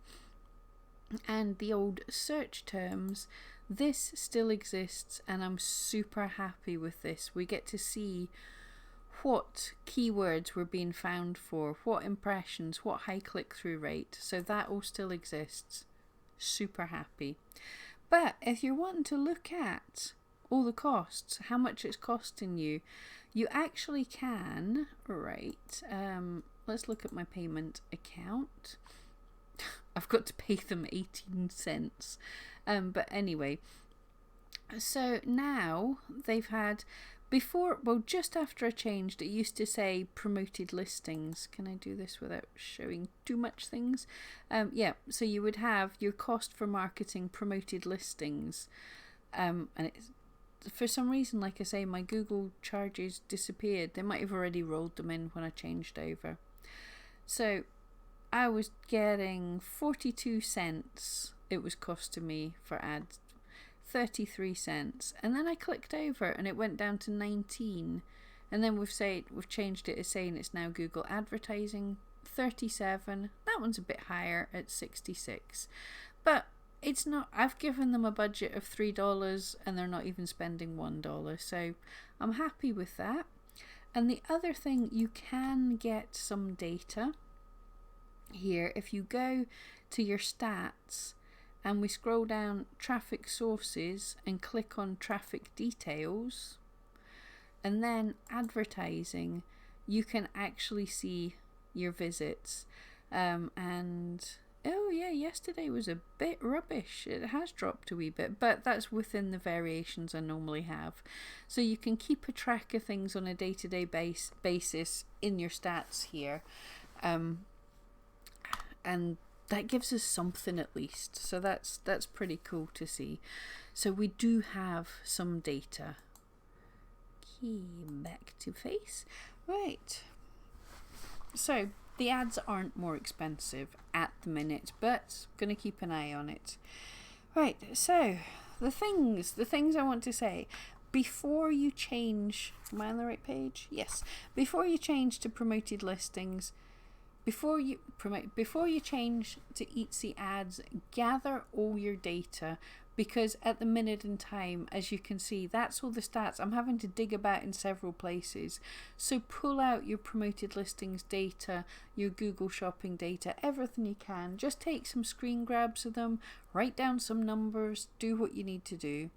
And the old search terms, this still exists, and I'm super happy with this. We get to see what keywords were being found for, what impressions, what high click-through rate, so that all still exists. Super happy. But if you're wanting to look at all the costs, how much it's costing you, you actually can, right, let's look at my payment account. I've got to pay them 18 cents. But anyway, So now they've had, before, well, just after I changed, it used to say promoted listings. Can I do this without showing too much things? Yeah, so you would have your cost for marketing promoted listings. And it's, for some reason, like I say, my Google charges disappeared. They might have already rolled them in when I changed over. So I was getting 42 cents it was costing me for ads, 33 cents, and then I clicked over and it went down to 19, and then we've changed it as saying it's now Google advertising, 37. That one's a bit higher at 66, but it's not, I've given them a budget of $3 and they're not even spending $1, so I'm happy with that. And the other thing, you can get some data here if you go to your stats and we scroll down traffic sources and click on traffic details and then advertising, you can actually see your visits. And oh yeah, yesterday was a bit rubbish. It has dropped a wee bit, but that's within the variations I normally have. So you can keep a track of things on a day-to-day basis in your stats here. And that gives us something at least. So that's pretty cool to see. So we do have some data. Key back to face. Right. So the ads aren't more expensive at the minute, but I'm going to keep an eye on it. Right, so the things I want to say. Before you change, am I on the right page? Yes. Before you change to promoted listings, before you change to Etsy ads, gather all your data, because at the minute in time, as you can see, that's all the stats. I'm having to dig about in several places. So pull out your promoted listings data, your Google shopping data, everything you can. Just take some screen grabs of them, write down some numbers, do what you need to do.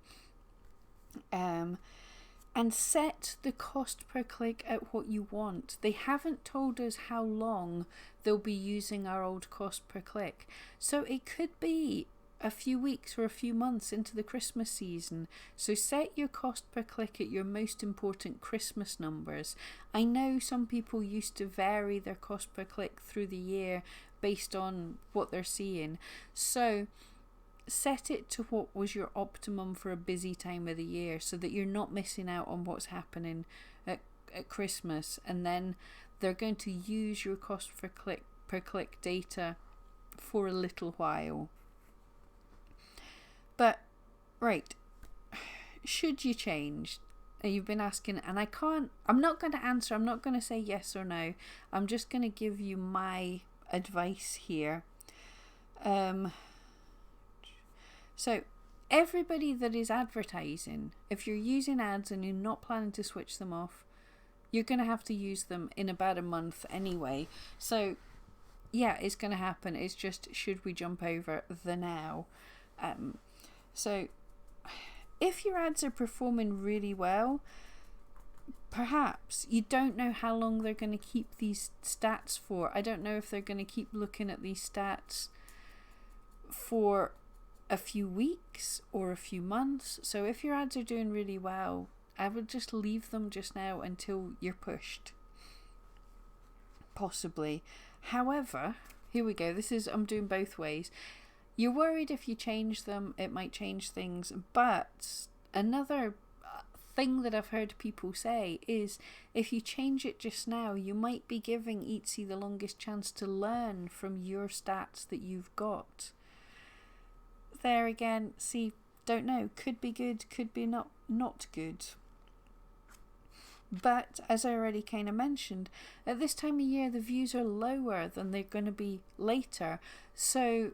And set the cost per click at what you want. They haven't told us how long they'll be using our old cost per click. So it could be a few weeks or a few months into the Christmas season. So set your cost per click at your most important Christmas numbers. I know some people used to vary their cost per click through the year based on what they're seeing. So set it to what was your optimum for a busy time of the year, so that you're not missing out on what's happening at Christmas. And then they're going to use your cost per click data for a little while. But right, should you change? You've been asking, and I'm not going to answer. I'm not going to say yes or no. I'm just going to give you my advice here. So everybody that is advertising, if you're using ads and you're not planning to switch them off, you're going to have to use them in about a month anyway. So yeah, it's going to happen. It's just, should we jump over the now? So if your ads are performing really well, perhaps you don't know how long they're going to keep these stats for. I don't know if they're going to keep looking at these stats for a few weeks or a few months. So if your ads are doing really well, I would just leave them just now until you're pushed. Possibly. However, here we go. I'm doing both ways. You're worried if you change them, it might change things. But another thing that I've heard people say is, if you change it just now, you might be giving Etsy the longest chance to learn from your stats that you've got. There again, see, don't know, could be good, could be not good. But as I already kind of mentioned, at this time of year the views are lower than they're going to be later. So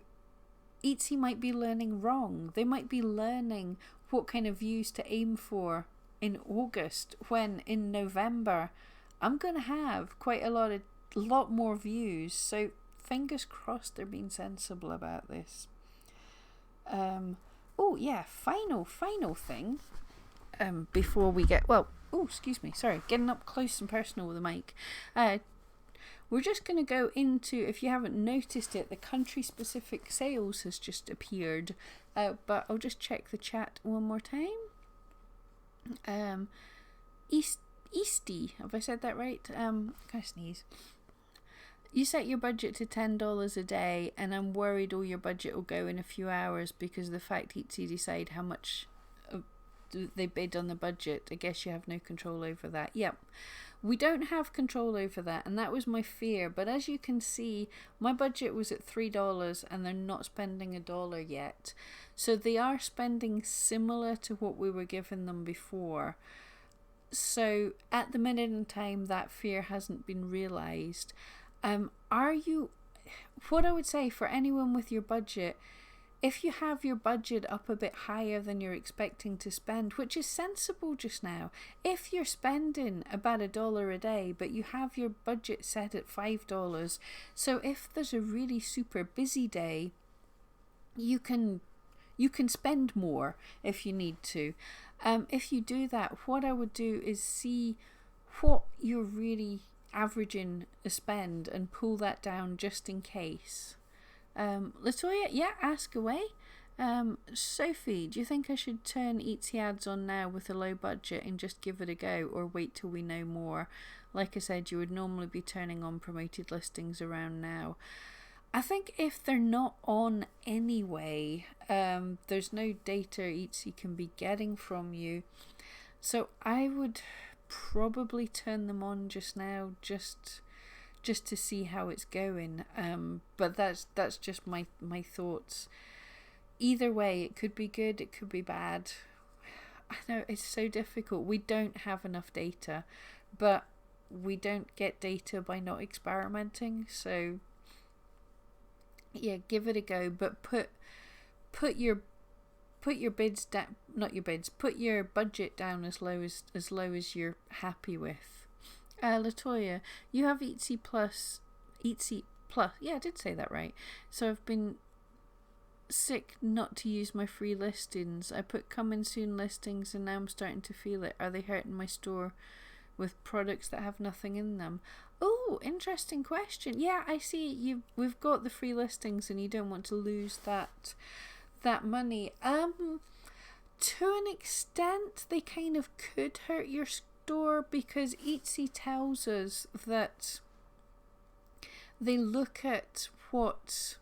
Etsy might be learning wrong. They might be learning what kind of views to aim for in August, when in November I'm going to have quite a lot more views. So fingers crossed they're being sensible about this. Oh yeah, final thing before we get, getting up close and personal with the mic. We're just going to go into, if you haven't noticed it, the country specific sales has just appeared. But I'll just check the chat one more time. Easty, have I said that right? Can I sneeze? You set your budget to $10 a day, and I'm worried all your budget will go in a few hours because of the fact Etsy decide how much they bid on the budget. I guess you have no control over that. Yep. We don't have control over that, and that was my fear. But as you can see, my budget was at $3 and they're not spending $1 yet. So they are spending similar to what we were giving them before. So at the minute in time, that fear hasn't been realised. What I would say for anyone with your budget, if you have your budget up a bit higher than you're expecting to spend, which is sensible just now, if you're spending about $1 a day, but you have your budget set at $5, so if there's a really super busy day, you can spend more if you need to. If you do that, what I would do is see what you're really averaging a spend and pull that down just in case. Latoya, yeah, ask away. Sophie, do you think I should turn Etsy ads on now with a low budget and just give it a go, or wait till we know more? Like I said, you would normally be turning on promoted listings around now. I think if they're not on anyway, there's no data Etsy can be getting from you. So I would probably turn them on just now, just to see how it's going. But that's just my thoughts. Either way, it could be good, it could be bad. I know it's so difficult. We don't have enough data, but we don't get data by not experimenting. So yeah, give it a go, but put your bids down, not your bids, put your budget down as low as you're happy with. Latoya, you have Etsy Plus, yeah, I did say that right. So I've been sick not to use my free listings. I put coming soon listings and now I'm starting to feel it. Are they hurting my store with products that have nothing in them? Oh, interesting question. Yeah, I see we've got the free listings and you don't want to lose that money. To an extent they kind of could hurt your store, because Etsy tells us that they look at what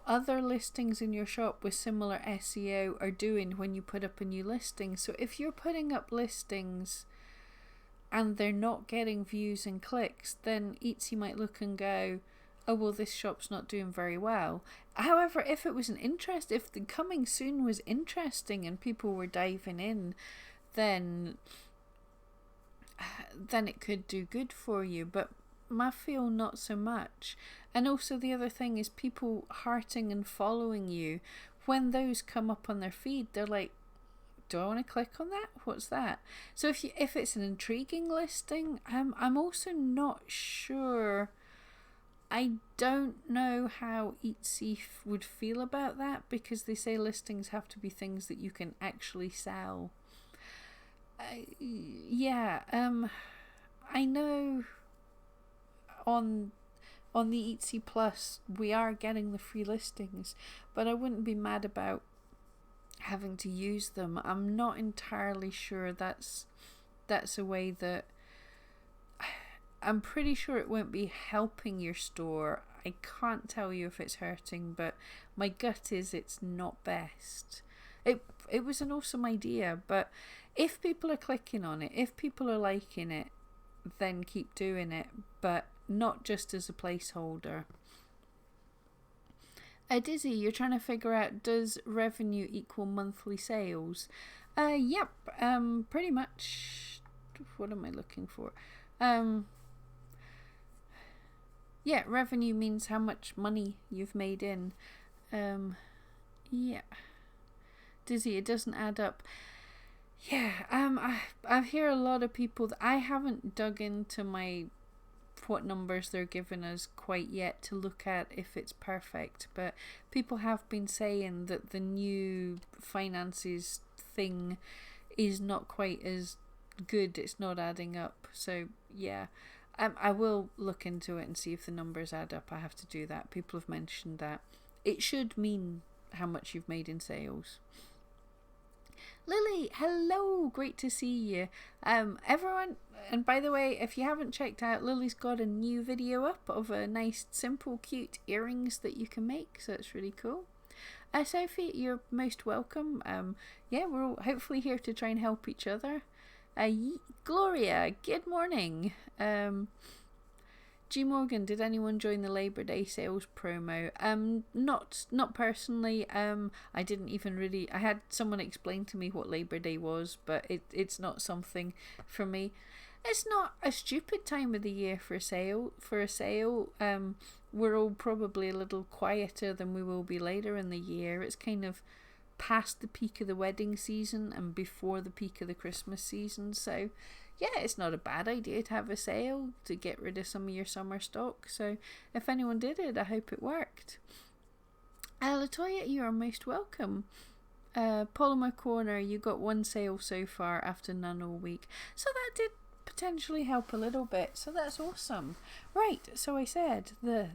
other listings in your shop with similar SEO are doing when you put up a new listing. So if you're putting up listings and they're not getting views and clicks, then Etsy might look and go, oh, well, this shop's not doing very well. However, if it was if the coming soon was interesting and people were diving in, then it could do good for you. But I feel not so much. And also the other thing is people hearting and following you. When those come up on their feed, they're like, do I want to click on that? What's that? So if it's an intriguing listing, I'm also not sure. I don't know how Etsy would feel about that, because they say listings have to be things that you can actually sell. I know on the Etsy Plus we are getting the free listings, but I wouldn't be mad about having to use them. I'm not entirely sure that's a way that... I'm pretty sure it won't be helping your store. I can't tell you if it's hurting, but my gut is it's not best. It was an awesome idea, but if people are clicking on it, if people are liking it, then keep doing it, but not just as a placeholder. Dizzy, you're trying to figure out, does revenue equal monthly sales? Yep, pretty much. What am I looking for? Yeah, revenue means how much money you've made in. Yeah. Dizzy, it doesn't add up. Yeah, I hear a lot of people that I haven't dug into what numbers they're giving us quite yet to look at if it's perfect, but people have been saying that the new finances thing is not quite as good. It's not adding up. So yeah, I will look into it and see if the numbers add up. I have to do that. People have mentioned that it should mean how much you've made in sales. Lily, hello, great to see you. Everyone, and by the way, if you haven't checked out, Lily's got a new video up of a nice, simple, cute earrings that you can make, so it's really cool. Sophie, you're most welcome. Yeah, we're all hopefully here to try and help each other. Gloria, good morning. G Morgan, did anyone join the Labor Day sales promo? Not personally. I didn't even really. I had someone explain to me what Labor Day was, but it's not something for me. It's not a stupid time of the year for a sale. We're all probably a little quieter than we will be later in the year. It's kind of past the peak of the wedding season and before the peak of the Christmas season, so yeah, it's not a bad idea to have a sale to get rid of some of your summer stock. So if anyone did it, I hope it worked. Latoya, you are most welcome. Polymer Corner, you got one sale so far after none all week, so that did potentially help a little bit, so that's awesome. Right, so I said the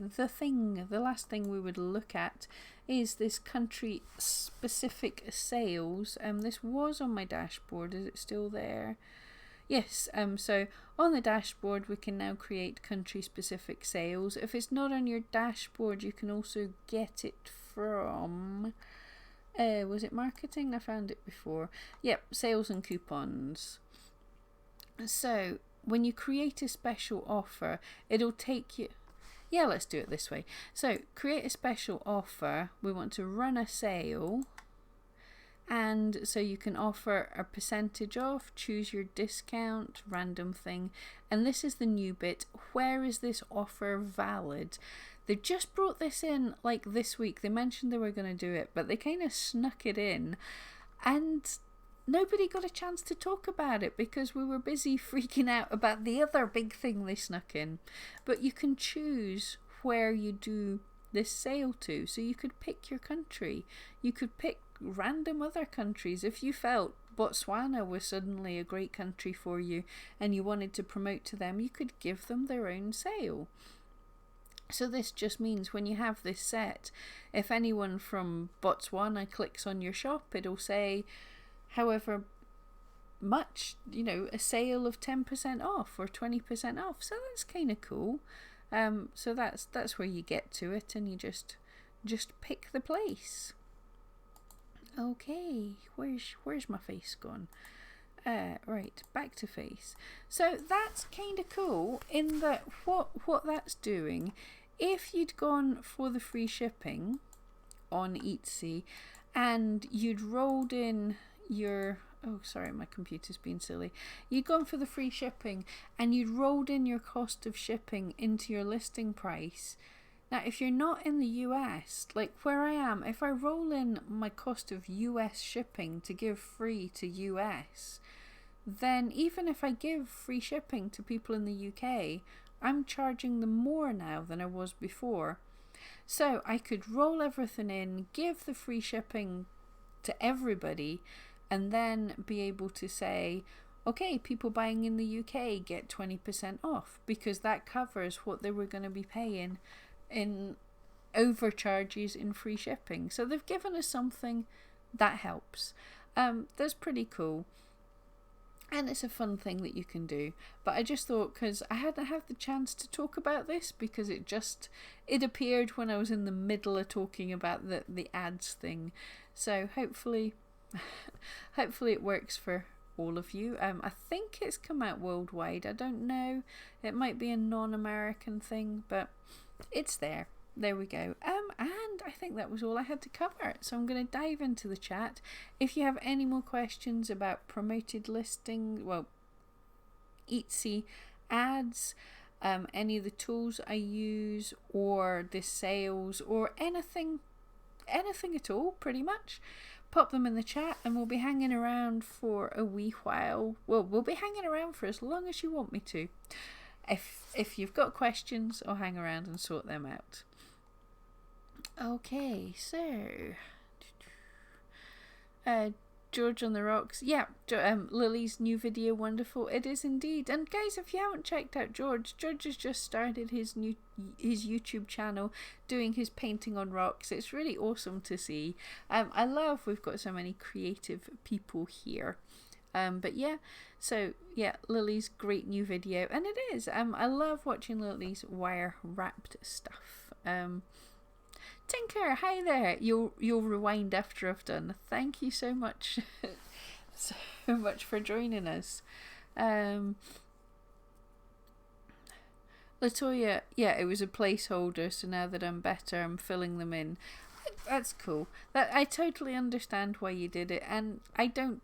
last thing we would look at is this country specific sales. This was on my dashboard. Is it still there? Yes, so on the dashboard we can now create country specific sales. If it's not on your dashboard, you can also get it from was it marketing? I found it before. Yep, sales and coupons. So when you create a special offer, it'll take you, yeah, let's do it this way. So create a special offer. We want to run a sale, and so you can offer a percentage off, choose your discount, random thing, and this is the new bit. Where is this offer valid? They just brought this in like this week. They mentioned they were going to do it, but they kind of snuck it in, and nobody got a chance to talk about it because we were busy freaking out about the other big thing they snuck in. But you can choose where you do this sale to. So you could pick your country. You could pick random other countries. If you felt Botswana was suddenly a great country for you and you wanted to promote to them, you could give them their own sale. So this just means when you have this set, if anyone from Botswana clicks on your shop, it'll say however much, a sale of 10% off or 20% off. So that's kind of cool. So that's where you get to it, and you just pick the place. Okay, where's my face gone? Right, back to face. So that's kind of cool in that what that's doing. If you'd gone for the free shipping on Etsy and you'd rolled in your, oh sorry, my computer's being silly. You'd gone for the free shipping and you'd rolled in your cost of shipping into your listing price. Now if you're not in the US, like where I am, if I roll in my cost of US shipping to give free to US, then even if I give free shipping to people in the UK, I'm charging them more now than I was before. So I could roll everything in, give the free shipping to everybody, and then be able to say, okay, people buying in the UK get 20% off, because that covers what they were going to be paying in overcharges in free shipping. So they've given us something that helps. That's pretty cool. And it's a fun thing that you can do. But I just thought, because I hadn't had the chance to talk about this, because it appeared when I was in the middle of talking about the ads thing. So hopefully it works for all of you. I think it's come out worldwide. I don't know. It might be a non-American thing, but it's there. There we go. And I think that was all I had to cover. So I'm going to dive into the chat. If you have any more questions about promoted listing, Etsy ads, any of the tools I use, or the sales, or anything at all, pretty much, pop them in the chat, and we'll be hanging around for a wee while. Well, we'll be hanging around for as long as you want me to. If you've got questions, I'll hang around and sort them out. Okay, so George on the rocks. Yeah, Lily's new video, wonderful. It is indeed. And guys, if you haven't checked out George has just started his YouTube channel doing his painting on rocks. It's really awesome to see. I love we've got so many creative people here. But yeah, so yeah, Lily's great new video, and it is. I love watching Lily's wire wrapped stuff. Tinker, hi there. You'll rewind after I've done. Thank you so much, so much for joining us. Latoya, yeah, it was a placeholder. So now that I'm better, I'm filling them in. That's cool. That I totally understand why you did it, and I don't.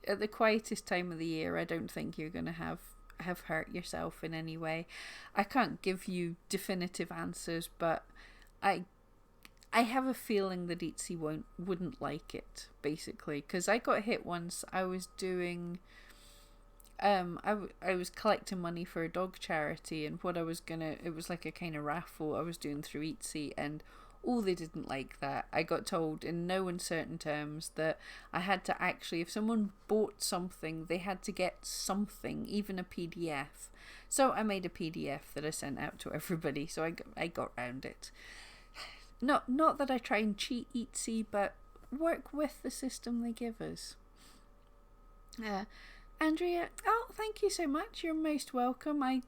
At the quietest time of the year, I don't think you're gonna have hurt yourself in any way. I can't give you definitive answers, but I have a feeling that Etsy wouldn't like it, basically, because I got hit once. I was doing, I was collecting money for a dog charity, and what I was gonna, it was like a kind of raffle I was doing through Etsy, and they didn't like that. I got told in no uncertain terms that I had to actually, if someone bought something, they had to get something, even a PDF. So I made a PDF that I sent out to everybody, so I got around it. Not that I try and cheat Etsy, but work with the system they give us. Andrea, oh, thank you so much. You're most welcome. I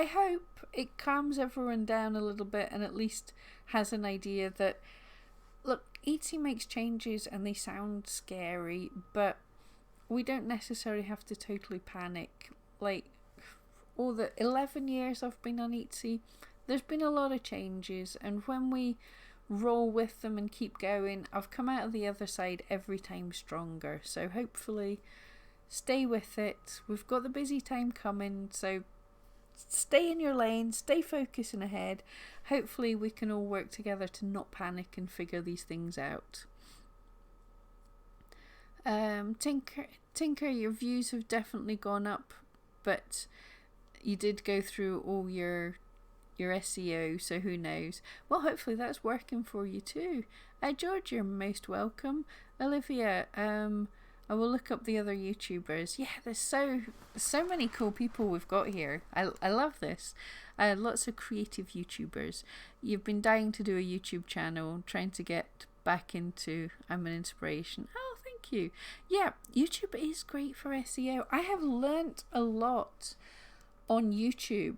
hope it calms everyone down a little bit and at least has an idea that, look, Etsy makes changes and they sound scary, but we don't necessarily have to totally panic. Like, all the 11 years I've been on Etsy, there's been a lot of changes, and when we roll with them and keep going, I've come out of the other side every time stronger. So hopefully stay with it. We've got the busy time coming, so stay in your lane, stay focused and ahead. Hopefully we can all work together to not panic and figure these things out. Tinker, your views have definitely gone up, but you did go through all your SEO, so who knows. Well, hopefully that's working for you too. George, you're most welcome. Olivia, I will look up the other YouTubers. Yeah, there's so many cool people we've got here. I love this. Lots of creative YouTubers. You've been dying to do a YouTube channel, trying to get back into. I'm an inspiration. Oh, thank you. Yeah, YouTube is great for SEO. I have learnt a lot on YouTube.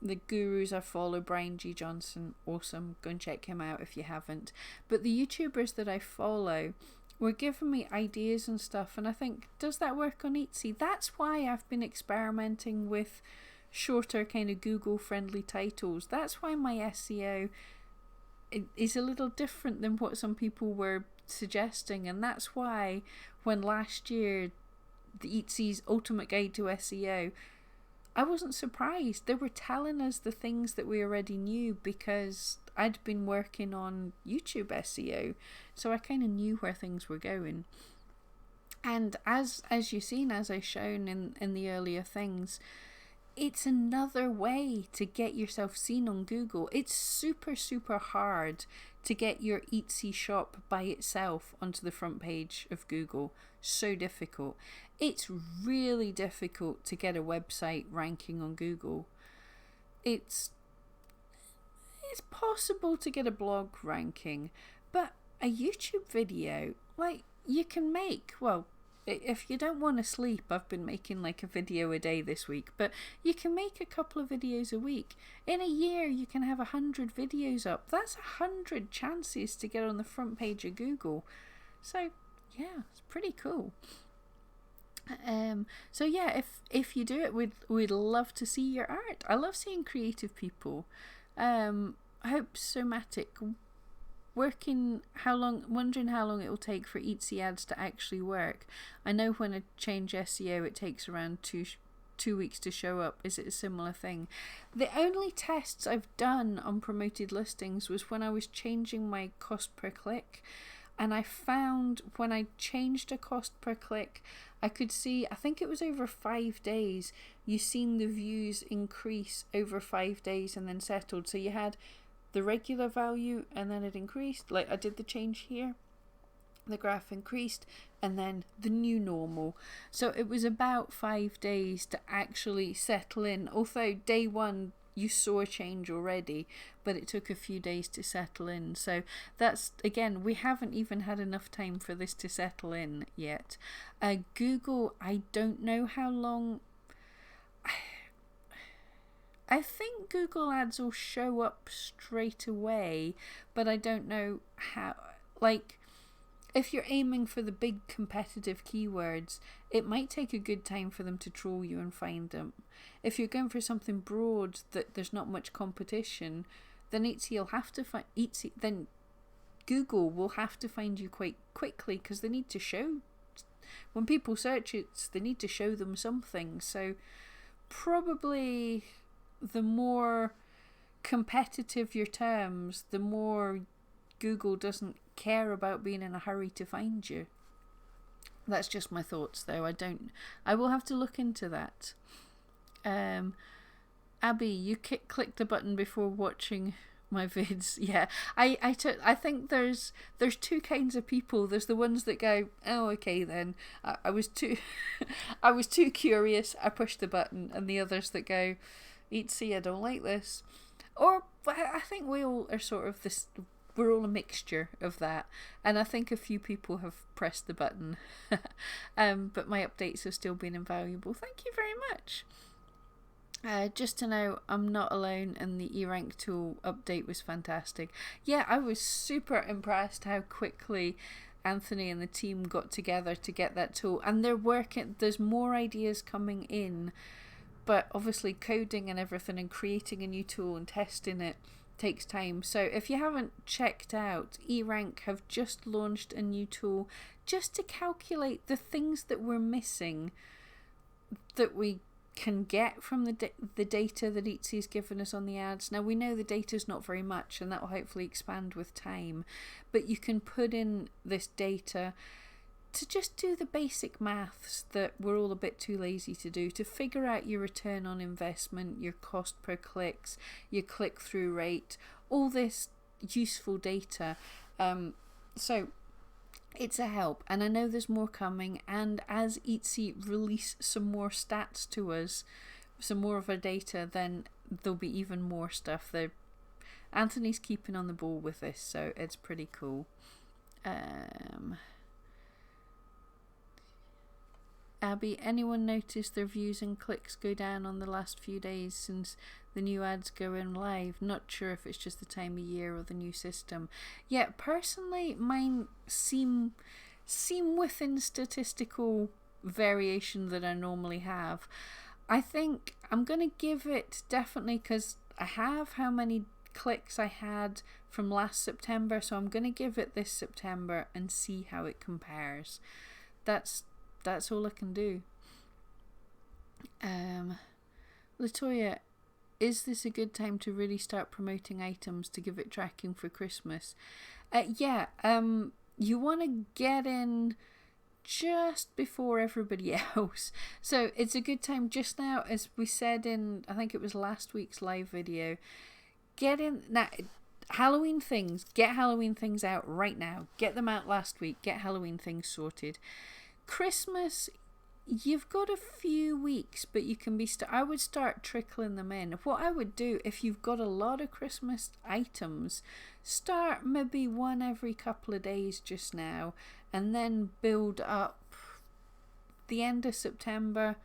The gurus I follow, Brian G. Johnson, awesome. Go and check him out if you haven't. But the YouTubers that I follow were giving me ideas and stuff, and I think, does that work on Etsy? That's why I've been experimenting with shorter kind of Google friendly titles. That's why my SEO is a little different than what some people were suggesting, and that's why when last year the Etsy's Ultimate Guide to SEO, I wasn't surprised. They were telling us the things that we already knew because I'd been working on YouTube SEO, so I kind of knew where things were going. And as you've seen, as I've shown in the earlier things, it's another way to get yourself seen on Google. It's super, super hard to get your Etsy shop by itself onto the front page of Google. So difficult. It's really difficult to get a website ranking on Google. It's possible to get a blog ranking, but a YouTube video, like, you can make, well, if you don't want to sleep, I've been making like a video a day this week, but you can make a couple of videos a week. In a year, you can have 100 videos up. That's 100 chances to get on the front page of Google. So yeah, it's pretty cool. So yeah, if you do it, we'd love to see your art. I love seeing creative people. Hope Somatic, wondering how long it will take for Etsy ads to actually work. I know when I change SEO, it takes around two weeks to show up. Is it a similar thing? The only tests I've done on promoted listings was when I was changing my cost per click, and I found when I changed a cost per click, I could see, I think it was over 5 days, you seen the views increase over 5 days and then settled. So you had the regular value and then it increased, like I did the change here, the graph increased, and then the new normal. So it was about 5 days to actually settle in, although day one you saw a change already, but it took a few days to settle in. So that's, again, we haven't even had enough time for this to settle in yet. Google, I don't know how long. I think Google ads will show up straight away, but I don't know how. Like, if you're aiming for the big competitive keywords, it might take a good time for them to troll you and find them. If you're going for something broad that there's not much competition, then Etsy then Google will have to find you quite quickly, because they need to show, when people search it, they need to show them something. So probably the more competitive your terms, the more Google doesn't care about being in a hurry to find you. That's just my thoughts, though. I will have to look into that. Abby, you clicked the button before watching my vids. Yeah, I think there's two kinds of people. There's the ones that go, oh, okay then, I was too I was too curious, I pushed the button, and the others that go, Etsy, I don't like this. Or I think we all are sort of this. We're all a mixture of that, and I think a few people have pressed the button. But my updates have still been invaluable. Thank you very much. Just to know, I'm not alone, and the eRank tool update was fantastic. Yeah, I was super impressed how quickly Anthony and the team got together to get that tool, and they're working. There's more ideas coming in, but obviously coding and everything and creating a new tool and testing it takes time. So if you haven't checked out, eRank have just launched a new tool just to calculate the things that we're missing that we can get from the data that Etsy's given us on the ads. Now, we know the data's not very much, and that will hopefully expand with time, but you can put in this data to just do the basic maths that we're all a bit too lazy to do, to figure out your return on investment, your cost per clicks, your click-through rate, all this useful data. So it's a help, and I know there's more coming, and as Etsy release some more stats to us, some more of our data, then there'll be even more stuff. Anthony's keeping on the ball with this, so it's pretty cool. Abby, anyone noticed their views and clicks go down on the last few days since the new ads go in live? Not sure if it's just the time of year or the new system. Yeah, personally, mine seem within statistical variation that I normally have. I think I'm going to give it, definitely, because I have how many clicks I had from last September, so I'm going to give it this September and see how it compares. That's all I can do. Latoya, is this a good time to really start promoting items to give it tracking for Christmas? Yeah, you want to get in just before everybody else. So it's a good time just now, as we said in, I think it was last week's live video. Get in now. Halloween things. Get Halloween things out right now. Get them out last week. Get Halloween things sorted. Christmas, you've got a few weeks, but you can I would start trickling them in. What I would do, if you've got a lot of Christmas items, start maybe one every couple of days just now, and then build up. The end of September,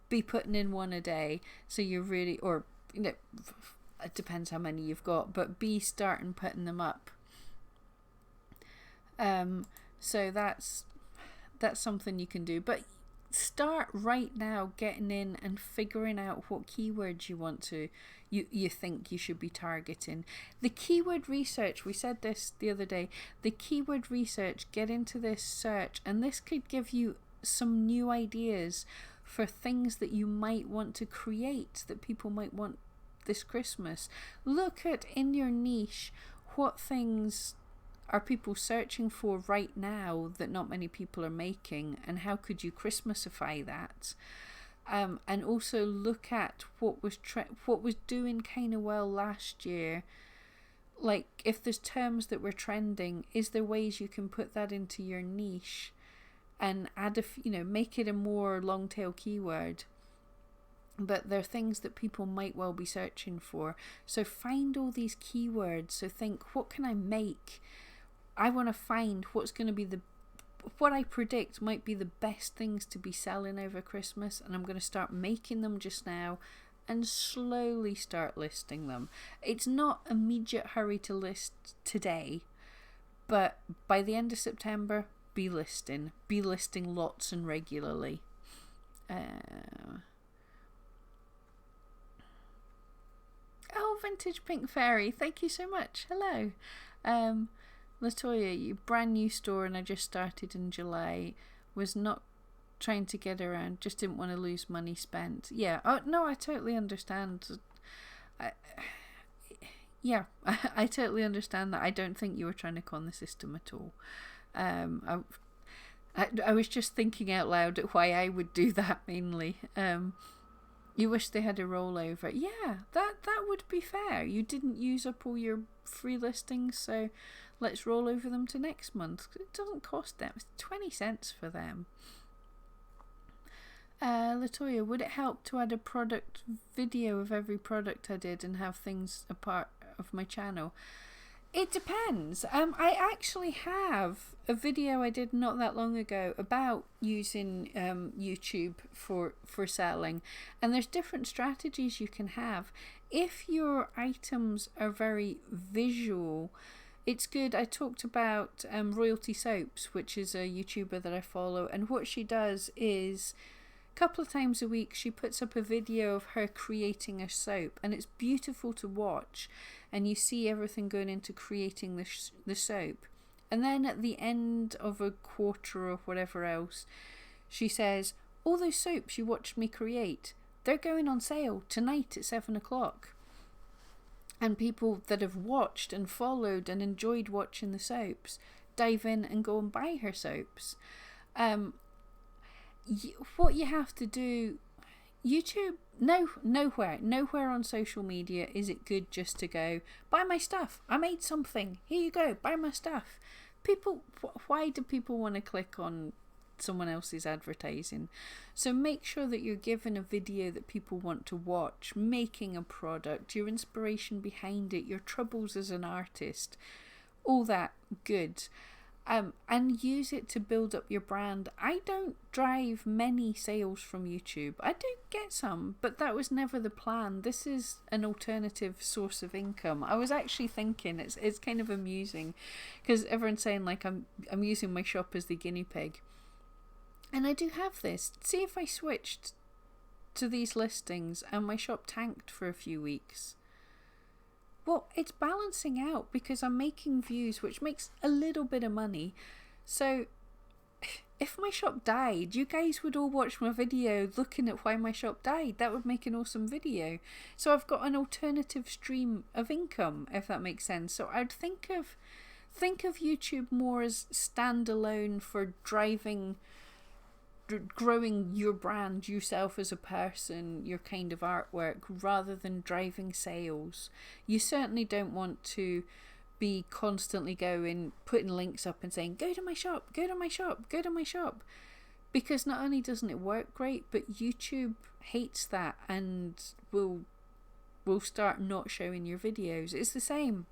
be putting in one a day, so you're really, or it depends how many you've got, but be starting putting them up. So that's something you can do, but start right now getting in and figuring out what keywords you think you should be targeting. The keyword research, we said this the other day, the keyword research, get into this search, and this could give you some new ideas for things that you might want to create, that people might want this Christmas. Look at, in your niche, what things are people searching for right now that not many people are making, and how could you Christmasify that? And also look at what was doing kind of well last year, like if there's terms that were trending, is there ways you can put that into your niche and add make it a more long tail keyword? But they're things that people might well be searching for. So find all these keywords. So think, what can I make? I want to find what's going to be what I predict might be the best things to be selling over Christmas, and I'm going to start making them just now and slowly start listing them. It's not immediate hurry to list today, but by the end of September, be listing lots and regularly. Oh, Vintage Pink Fairy, thank you so much. Hello. Latoya, your brand new store, and I just started in July. Was not trying to get around, just didn't want to lose money spent. Yeah, oh no, I totally understand. I totally understand that. I don't think you were trying to con the system at all. I was just thinking out loud at why I would do that mainly. You wish they had a rollover. Yeah, that would be fair. You didn't use up all your free listings, so let's roll over them to next month. It doesn't cost them. It's 20 cents for them. Latoya, would it help to add a product video of every product I did and have things a part of my channel? It depends. I actually have a video I did not that long ago about using YouTube for selling, and there's different strategies you can have. If your items are very visual, it's good. I talked about Royalty Soaps, which is a YouTuber that I follow, and what she does is a couple of times a week she puts up a video of her creating a soap, and it's beautiful to watch, and you see everything going into creating the soap. And then at the end of a quarter or whatever else, she says, all those soaps you watched me create, they're going on sale tonight at 7 o'clock. And people that have watched and followed and enjoyed watching the soaps dive in and go and buy her soaps. What you have to do, YouTube, nowhere on social media is it good just to go, buy my stuff, I made something, here you go, buy my stuff. Why do people want to click on someone else's advertising? So make sure that you're given a video that people want to watch, making a product, your inspiration behind it, your troubles as an artist, all that good. And use it to build up your brand. I don't drive many sales from YouTube. I do get some, but that was never the plan. This is an alternative source of income. I was actually thinking it's kind of amusing because everyone's saying like I'm using my shop as the guinea pig, and I do have this. See if I switched to these listings and my shop tanked for a few weeks. Well, it's balancing out because I'm making views, which makes a little bit of money. So if my shop died, you guys would all watch my video looking at why my shop died. That would make an awesome video. So I've got an alternative stream of income, if that makes sense. So I'd think of YouTube more as standalone for growing your brand, yourself as a person, your kind of artwork, rather than driving sales. You certainly don't want to be constantly putting links up and saying, go to my shop, go to my shop, go to my shop. Because not only doesn't it work great, but YouTube hates that and will start not showing your videos. It's the same.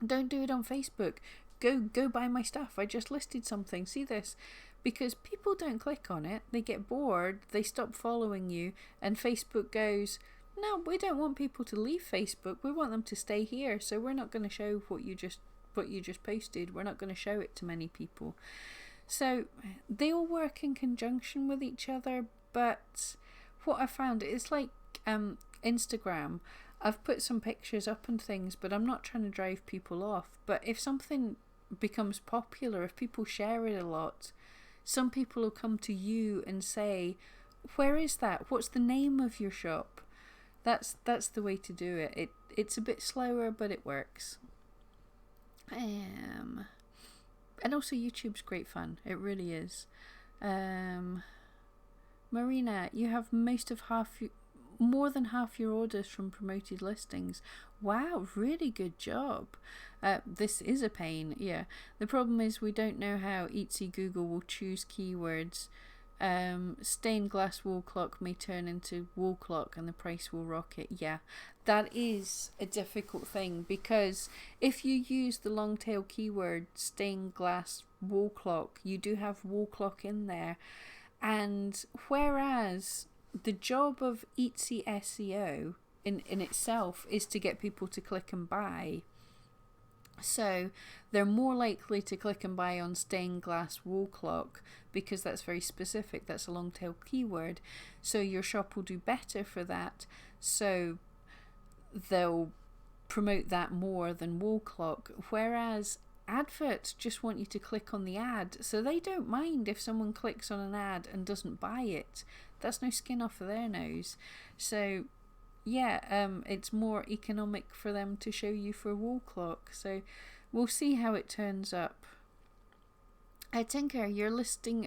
Don't do it on Facebook. Go buy my stuff. I just listed something. See this? Because people don't click on it, they get bored, they stop following you, and Facebook goes, no, we don't want people to leave Facebook, we want them to stay here, so we're not going to show what you just posted, we're not going to show it to many people. So they all work in conjunction with each other, but what I found is like Instagram, I've put some pictures up and things, but I'm not trying to drive people off. But if something becomes popular, if people share it a lot, some people will come to you and say, where is that? What's the name of your shop? That's the way to do it. It's a bit slower, but it works. And also YouTube's great fun. It really is. Marina, you have most of half more than half your orders from promoted listings. Wow, really good job. This is a pain, yeah. The problem is we don't know how Etsy Google will choose keywords. Stained glass wall clock may turn into wall clock and the price will rocket. Yeah, that is a difficult thing, because if you use the long tail keyword stained glass wall clock, you do have wall clock in there. And whereas the job of Etsy SEO in itself is to get people to click and buy, so they're more likely to click and buy on stained glass wall clock because that's very specific, that's a long tail keyword, so your shop will do better for that, so they'll promote that more than wall clock. Whereas adverts just want you to click on the ad, so they don't mind if someone clicks on an ad and doesn't buy it. That's no skin off of their nose. So yeah, it's more economic for them to show you for wall clock. So we'll see how it turns up. Tinker, you're listing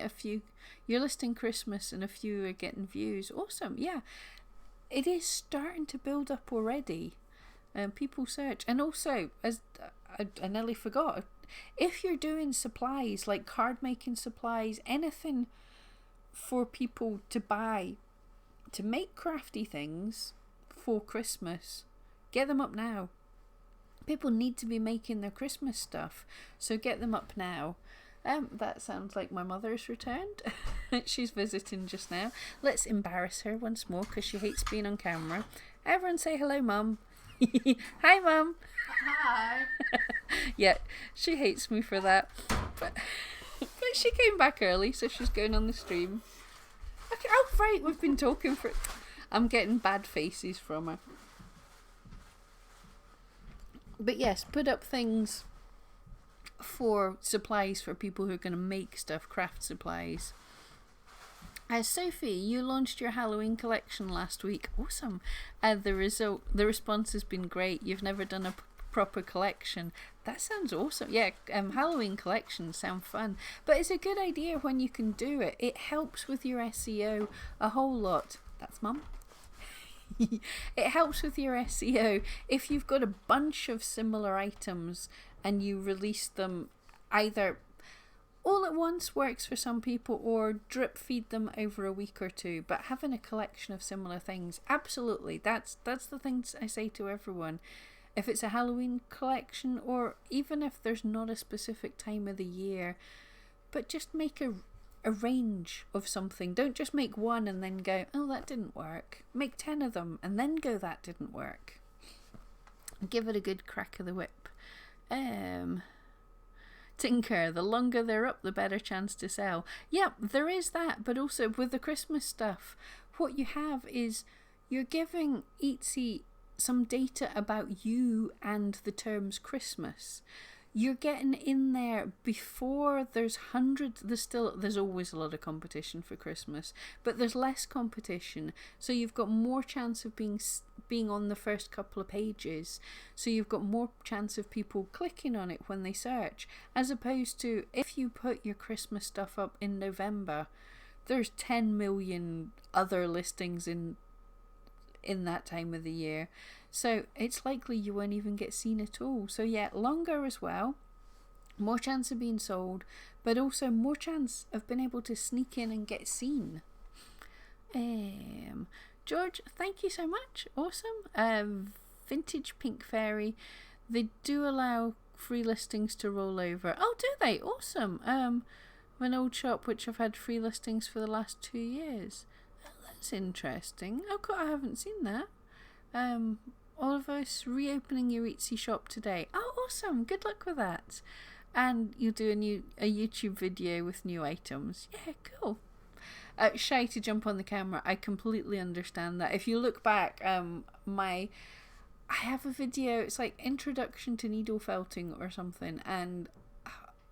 Christmas and a few are getting views. Awesome. Yeah, it is starting to build up already. People search. And also, as I nearly forgot, if you're doing supplies like card making supplies, anything for people to buy to make crafty things for Christmas, get them up now. People need to be making their Christmas stuff, so get them up now. That sounds like my mother's returned. She's visiting just now. Let's embarrass her once more because she hates being on camera. Everyone say hello, Mum. Hi, Mum. Hi. Yeah, she hates me for that. But she came back early, so she's going on the stream. Okay, oh, right, we've been talking for... I'm getting bad faces from her. But yes, put up things for supplies for people who are going to make stuff, craft supplies. Sophie, you launched your Halloween collection last week. Awesome. The response has been great. You've never done a proper collection. That sounds awesome. Yeah, Halloween collections sound fun. But it's a good idea when you can do it. It helps with your SEO a whole lot. That's Mum. It helps with your SEO if you've got a bunch of similar items and you release them either all at once, works for some people, or drip feed them over a week or two. But having a collection of similar things, absolutely, that's the things I say to everyone. If it's a Halloween collection, or even if there's not a specific time of the year, but just make a range of something. Don't just make one and then go, oh, that didn't work. Make 10 of them and then go, that didn't work. Give it a good crack of the whip. Tinker, the longer they're up, the better chance to sell. Yeah, there is that, but also with the Christmas stuff, what you have is you're giving Etsy some data about you and the terms Christmas. You're getting in there before there's hundreds. There's always a lot of competition for Christmas, but there's less competition, so you've got more chance of being on the first couple of pages, so you've got more chance of people clicking on it when they search, as opposed to if you put your Christmas stuff up in November, there's 10 million other listings in that time of the year, so it's likely you won't even get seen at all. So yeah, longer as well, more chance of being sold, but also more chance of being able to sneak in and get seen. George, thank you so much. Awesome. Vintage Pink Fairy, they do allow free listings to roll over. Oh, do they? Awesome. An old shop which I've had free listings for the last 2 years. That's interesting. Oh God, I haven't seen that. All of us reopening your Etsy shop today. Oh, awesome! Good luck with that. And you'll do a YouTube video with new items. Yeah, cool. Shy to jump on the camera. I completely understand that. If you look back, I have a video. It's like introduction to needle felting or something, and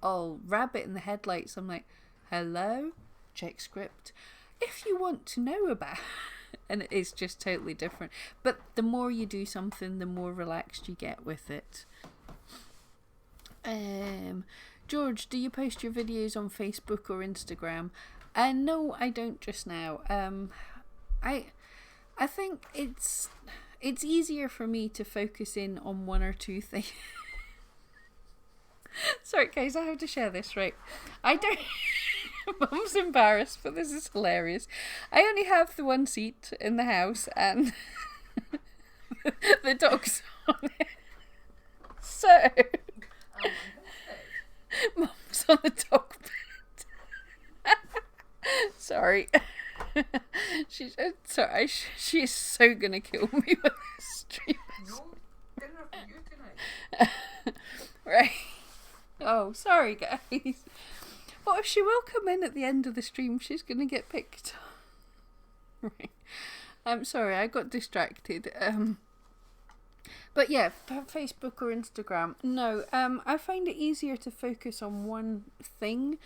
I'll rabbit in the headlights. I'm like, hello, check script. If you want to know about, and it's just totally different. But the more you do something, the more relaxed you get with it. George, do you post your videos on Facebook or Instagram? No, I don't just now. I think it's easier for me to focus in on one or two things. Sorry, guys, I have to share this, right? I don't. Mum's embarrassed, but this is hilarious. I only have the one seat in the house, and the dog's on it. So, Mum's on the dog bed. Sorry. She's sorry. She is so gonna kill me with this stream. No dinner for you tonight. Right. Oh, sorry, guys. What if she will come in at the end of the stream? She's gonna get picked. Right. I'm sorry, I got distracted. But yeah, Facebook or Instagram. No, I find it easier to focus on one thing.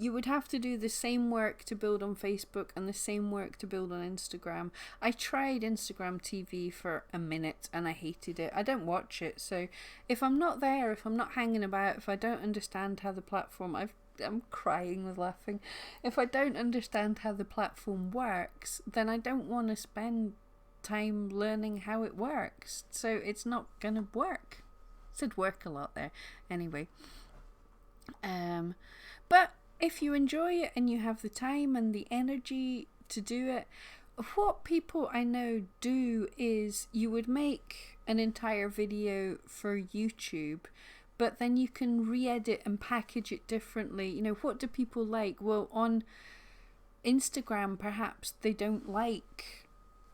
You would have to do the same work to build on Facebook and the same work to build on Instagram. I tried Instagram TV for a minute and I hated it. I don't watch it, so if I'm not there, if I'm not hanging about, if I don't understand how the platform, I'm crying with laughing. If I don't understand how the platform works, then I don't want to spend time learning how it works. So it's not gonna work. I said work a lot there. Anyway. But if you enjoy it and you have the time and the energy to do it, what people I know do is you would make an entire video for YouTube, but then you can re-edit and package it differently. You know, what do people like? Well, on Instagram, perhaps they don't like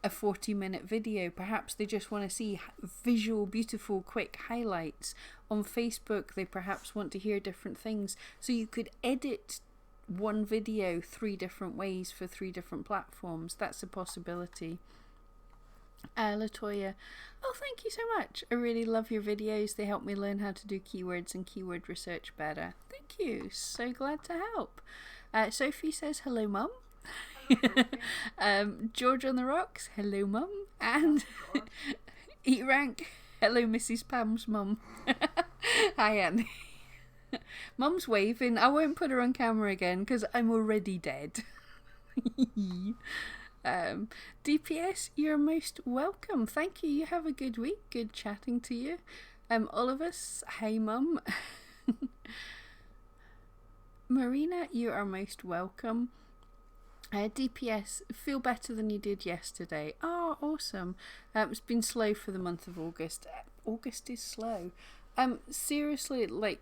a 40-minute video. Perhaps they just want to see visual, beautiful, quick highlights. On Facebook, they perhaps want to hear different things. So you could edit one video 3 different ways for 3 different platforms. That's a possibility. Latoya, oh, thank you so much. I really love your videos. They help me learn how to do keywords and keyword research better. Thank you. So glad to help. Sophie says, hello, Mum. George on the Rocks, hello, Mum. And Eat Rank, hello, Mrs. Pam's mum. Hi, Annie. Mum's waving. I won't put her on camera again because I'm already dead. DPS, you're most welcome. Thank you. You have a good week. Good chatting to you. All of us, hi, Mum. Marina, you are most welcome. DPS, feel better than you did yesterday. Oh, awesome. It's been slow for the month of August. August is slow. Seriously, like,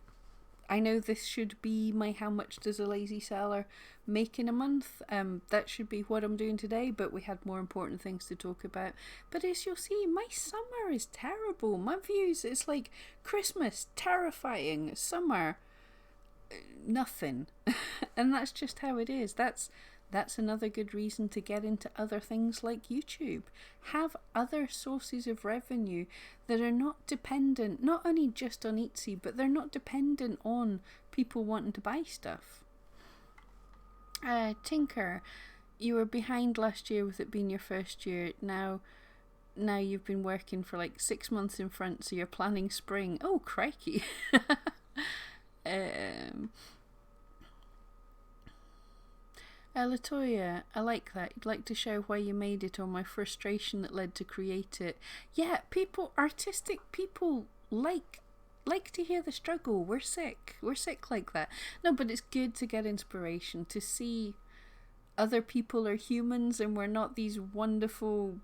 I know this should be my how much does a lazy seller make in a month. That should be what I'm doing today, but we had more important things to talk about. But as you'll see, my summer is terrible. My views, it's like Christmas, terrifying, summer, nothing. And that's just how it is. That's another good reason to get into other things like YouTube. Have other sources of revenue that are not dependent, not only just on Etsy, but they're not dependent on people wanting to buy stuff. Tinker, you were behind last year with it being your first year. Now you've been working for like 6 months in front, so you're planning spring. Oh, crikey. Latoya, I like that. You'd like to show why you made it or my frustration that led to create it. Yeah, artistic people like to hear the struggle. We're sick like that. No, but it's good to get inspiration, to see other people are humans and we're not these wonderful,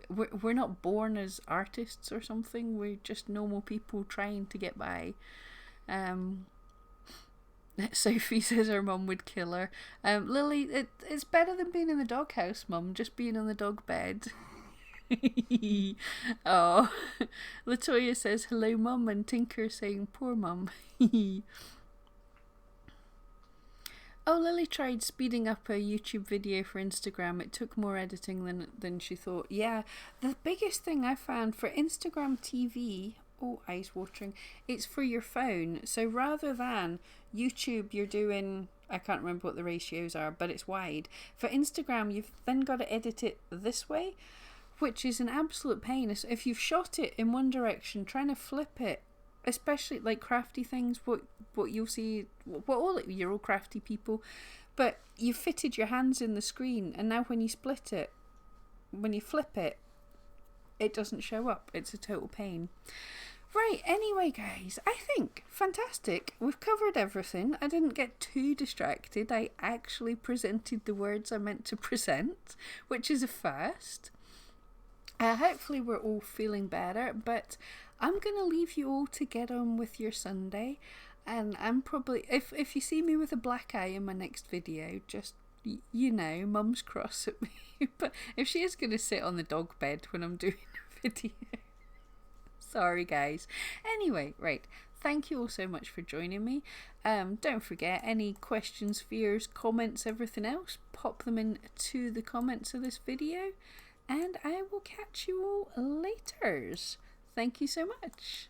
we're not born as artists or something. We're just normal people trying to get by. Sophie says her mum would kill her. Lily, it's better than being in the doghouse, Mum, just being on the dog bed. Oh, Latoya says hello, Mum, and Tinker saying poor Mum. Oh, Lily tried speeding up a YouTube video for Instagram. It took more editing than she thought. Yeah, the biggest thing I found for Instagram TV, oh, eyes watering, it's for your phone. So rather than YouTube, you're doing, I can't remember what the ratios are, but it's wide. For Instagram, you've then got to edit it this way, which is an absolute pain. If you've shot it in one direction, trying to flip it, especially like crafty things, what you'll see, you're all crafty people, but you fitted your hands in the screen, and now when you split it, when you flip it, it doesn't show up. It's a total pain. Right, anyway guys, I think fantastic. We've covered everything. I didn't get too distracted. I actually presented the words I meant to present, which is a first. Hopefully we're all feeling better, but I'm going to leave you all to get on with your Sunday. And I'm probably, if you see me with a black eye in my next video, just, you know, mum's cross at me. But if she is going to sit on the dog bed when I'm doing a video, sorry guys. Anyway, right, thank you all so much for joining me. Don't forget, any questions, fears, comments, everything else, pop them into the comments of this video, and I will catch you all later. Thank you so much.